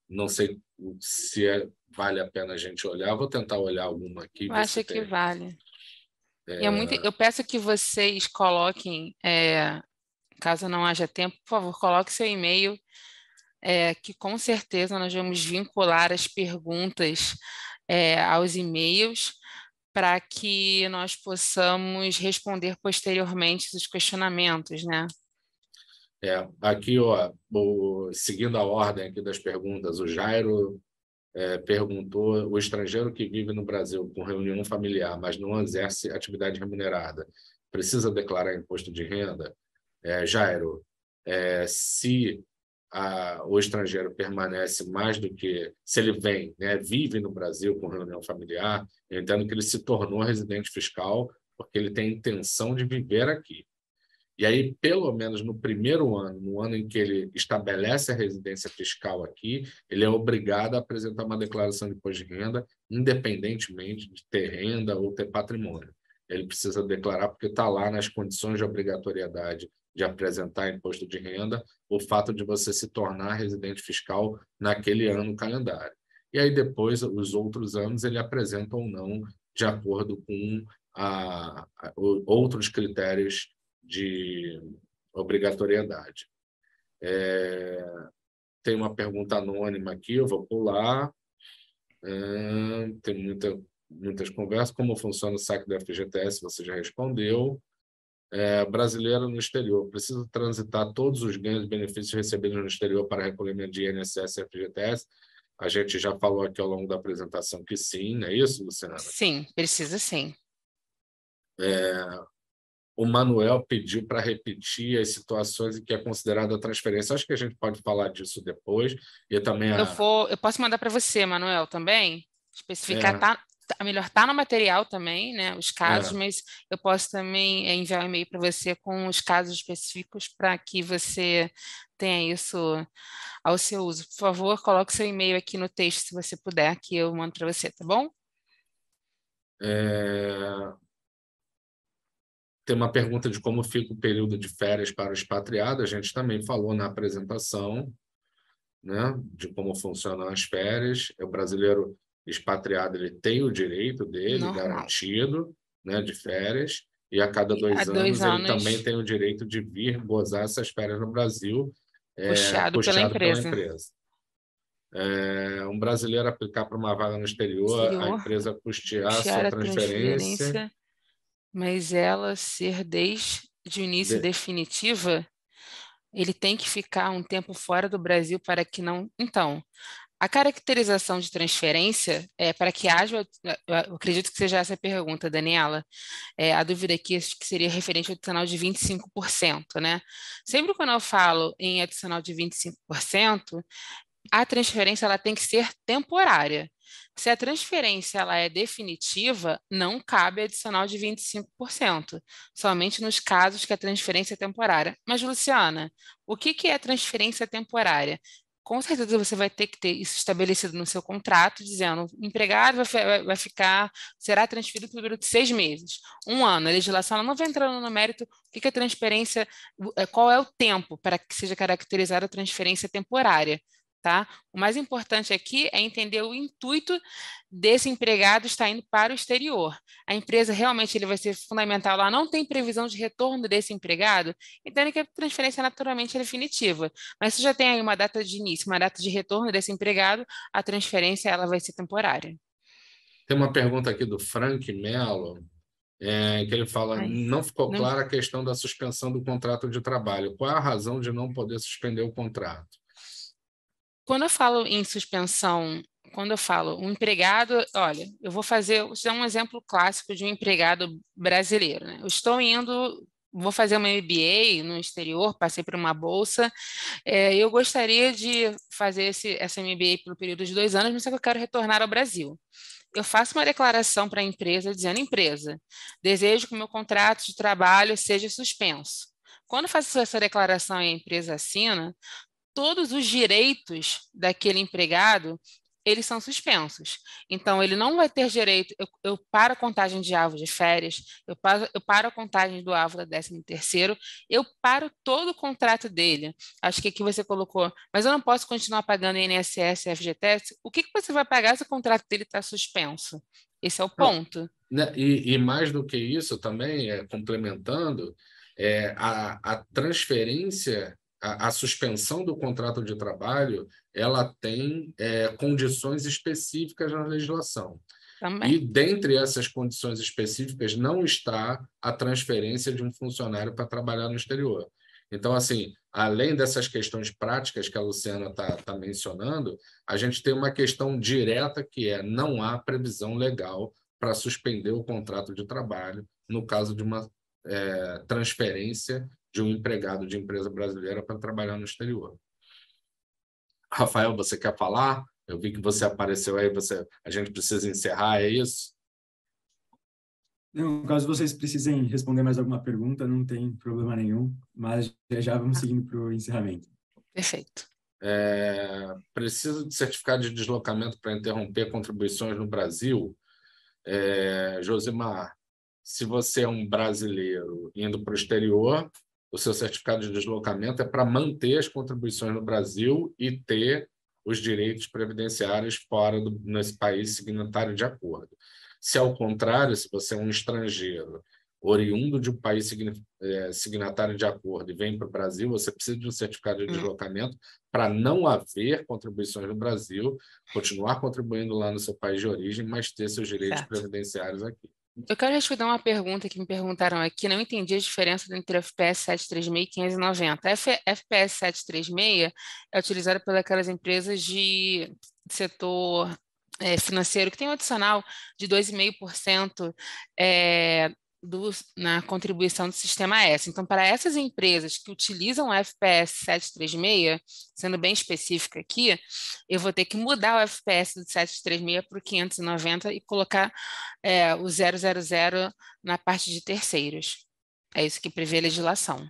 Não sei se vale a pena a gente olhar. Vou tentar olhar alguma aqui. Eu acho que vale. Eu peço que vocês coloquem, caso não haja tempo, por favor, coloque seu e-mail, que com certeza nós vamos vincular as perguntas aos e-mails para que nós possamos responder posteriormente os questionamentos, né? Aqui, ó, seguindo a ordem aqui das perguntas, o Jairo perguntou: o estrangeiro que vive no Brasil com reunião familiar, mas não exerce atividade remunerada, precisa declarar imposto de renda? Jairo, se o estrangeiro permanece mais do que... Se ele vem, né, vive no Brasil com reunião familiar, eu entendo que ele se tornou residente fiscal porque ele tem a intenção de viver aqui. E aí, pelo menos no primeiro ano, no ano em que ele estabelece a residência fiscal aqui, ele é obrigado a apresentar uma declaração de imposto de renda, independentemente de ter renda ou ter patrimônio. Ele precisa declarar, porque está lá nas condições de obrigatoriedade de apresentar imposto de renda, o fato de você se tornar residente fiscal naquele ano calendário. E aí, depois, os outros anos, ele apresenta ou não, de acordo com outros critérios de obrigatoriedade. Tem uma pergunta anônima aqui, eu vou pular. Tem muitas conversas. Como funciona o saque do FGTS? Você já respondeu. Brasileiro no exterior, precisa transitar todos os ganhos e benefícios recebidos no exterior para recolhimento de INSS e FGTS? A gente já falou aqui ao longo da apresentação que sim, não é isso, Luciana? Sim, precisa sim. O Manuel pediu para repetir as situações em que é considerada a transferência. Acho que a gente pode falar disso depois. E também eu posso mandar para você, Manuel, também, especificar, melhor tá no material também, né, os casos, mas eu posso também enviar um e-mail para você com os casos específicos para que você tenha isso ao seu uso. Por favor, coloque seu e-mail aqui no texto, se você puder, que eu mando para você, tá bom? Tem uma pergunta de como fica o período de férias para o expatriado. A gente também falou na apresentação, né, de como funcionam as férias. O brasileiro expatriado, ele tem o direito dele garantido, né, de férias, e a cada 2 anos ele também tem o direito de vir gozar essas férias no Brasil, puxado pela empresa. Um brasileiro aplicar para uma vaga no exterior, a empresa custear a sua transferência, mas ela ser desde o início definitiva, ele tem que ficar um tempo fora do Brasil para que não... Então, a caracterização de transferência é para que haja... Eu acredito que seja essa a pergunta, Daniela. A dúvida aqui acho que seria referente ao adicional de 25%, né? Sempre quando eu falo em adicional de 25%, a transferência ela tem que ser temporária. Se a transferência ela é definitiva, não cabe adicional de 25%, somente nos casos que a transferência é temporária. Mas, Luciana, o que é transferência temporária? Com certeza você vai ter que ter isso estabelecido no seu contrato, dizendo o empregado será transferido por um período de 6 meses, 1 ano. A legislação ela não vai entrando no mérito o que é transferência, qual é o tempo para que seja caracterizada a transferência temporária. Tá? O mais importante aqui é entender o intuito desse empregado estar indo para o exterior. A empresa realmente ele vai ser fundamental lá, não tem previsão de retorno desse empregado, entende que a transferência naturalmente é definitiva. Mas se já tem aí uma data de início, uma data de retorno desse empregado, a transferência ela vai ser temporária. Tem uma pergunta aqui do Frank Mello, que ele fala, não ficou clara a questão da suspensão do contrato de trabalho. Qual é a razão de não poder suspender o contrato? Quando eu falo em suspensão, quando eu falo um empregado, olha, eu vou dar um exemplo clássico de um empregado brasileiro, né? Eu estou vou fazer uma MBA no exterior, passei por uma bolsa, eu gostaria de fazer essa MBA pelo período de 2 anos, mas só que eu quero retornar ao Brasil. Eu faço uma declaração para a empresa dizendo, empresa, desejo que o meu contrato de trabalho seja suspenso. Quando eu faço essa declaração e a empresa assina, todos os direitos daquele empregado, eles são suspensos. Então, ele não vai ter direito, eu paro a contagem de avo de férias, eu paro a contagem do avo da 13º, eu paro todo o contrato dele. Acho que aqui você colocou, mas eu não posso continuar pagando INSS e FGTS. O que você vai pagar se o contrato dele está suspenso? Esse é o ponto. E mais do que isso também, complementando, a transferência, a suspensão do contrato de trabalho, ela tem condições específicas na legislação. Também. E, dentre essas condições específicas, não está a transferência de um funcionário para trabalhar no exterior. Então, assim, além dessas questões práticas que a Luciana está mencionando, a gente tem uma questão direta que não há previsão legal para suspender o contrato de trabalho no caso de uma transferência de um empregado de empresa brasileira para trabalhar no exterior. Rafael, você quer falar? Eu vi que você apareceu aí, a gente precisa encerrar, é isso? Não, caso vocês precisem responder mais alguma pergunta, não tem problema nenhum, mas já vamos seguindo para o encerramento. Perfeito. Preciso de certificado de deslocamento para interromper contribuições no Brasil. Josimar, se você é um brasileiro indo para o exterior, o seu certificado de deslocamento é para manter as contribuições no Brasil e ter os direitos previdenciários fora nesse país signatário de acordo. Se, ao contrário, se você é um estrangeiro oriundo de um país signatário de acordo e vem para o Brasil, você precisa de um certificado de deslocamento para não haver contribuições no Brasil, continuar contribuindo lá no seu país de origem, mas ter seus direitos previdenciários aqui. Eu quero responder uma pergunta que me perguntaram aqui. Não entendi a diferença entre FPS 736 e 590. A FPS 736 é utilizada pelas empresas de setor financeiro, que tem um adicional de 2,5% na contribuição do Sistema S. Então, para essas empresas que utilizam o FPS 736, sendo bem específica aqui, eu vou ter que mudar o FPS do 736 para o 590 e colocar o 000 na parte de terceiros. É isso que prevê a legislação.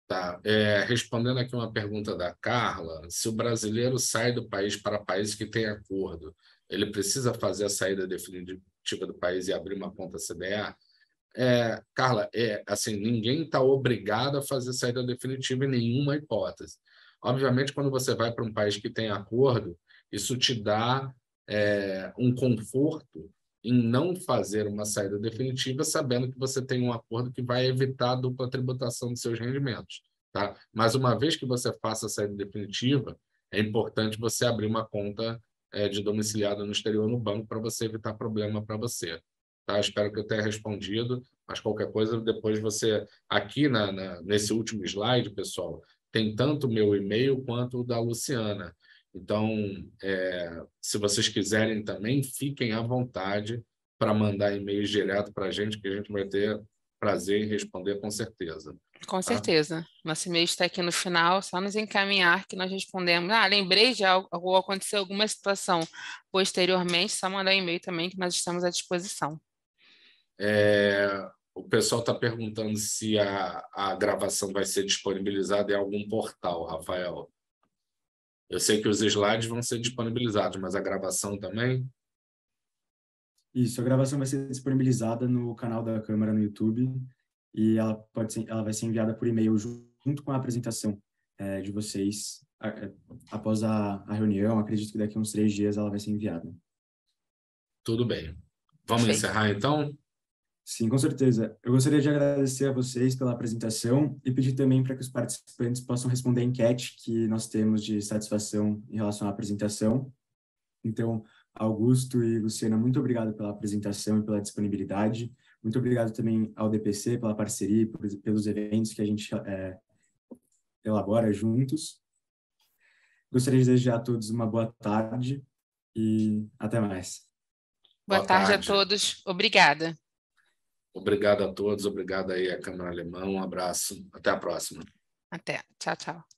Tá. Respondendo aqui uma pergunta da Carla, se o brasileiro sai do país para países que têm acordo, ele precisa fazer a saída definitiva do país e abrir uma conta CDA? Carla, assim, ninguém está obrigado a fazer saída definitiva em nenhuma hipótese. Obviamente, quando você vai para um país que tem acordo, isso te dá um conforto em não fazer uma saída definitiva, sabendo que você tem um acordo que vai evitar a dupla tributação dos seus rendimentos. Tá? Mas, uma vez que você faça a saída definitiva, é importante você abrir uma conta de domiciliado no exterior no banco para você evitar problema para você. Tá? Espero que eu tenha respondido, mas qualquer coisa, depois você... Aqui nesse último slide, pessoal, tem tanto o meu e-mail quanto o da Luciana. Então, se vocês quiserem também, fiquem à vontade para mandar e-mails direto para a gente, que a gente vai ter prazer em responder com certeza. Com certeza. Nosso e-mail está aqui no final, só nos encaminhar que nós respondemos. Lembrei de algo, ou aconteceu alguma situação posteriormente, só mandar e-mail também que nós estamos à disposição. O pessoal está perguntando se a gravação vai ser disponibilizada em algum portal, Rafael. Eu sei que os slides vão ser disponibilizados, mas a gravação também? Isso, a gravação vai ser disponibilizada no canal da Câmara no YouTube e ela vai ser enviada por e-mail junto com a apresentação de vocês após a reunião. Acredito que daqui a uns 3 dias ela vai ser enviada. Tudo bem. Vamos encerrar, então? Sim, com certeza. Eu gostaria de agradecer a vocês pela apresentação e pedir também para que os participantes possam responder a enquete que nós temos de satisfação em relação à apresentação. Então, Augusto e Luciana, muito obrigado pela apresentação e pela disponibilidade. Muito obrigado também ao DPC pela parceria e pelos eventos que a gente elabora juntos. Gostaria de desejar a todos uma boa tarde e até mais. Boa tarde a todos. Obrigada. Obrigado a todos. Obrigado aí à Câmara Alemã. Um abraço. Até a próxima. Até. Tchau, tchau.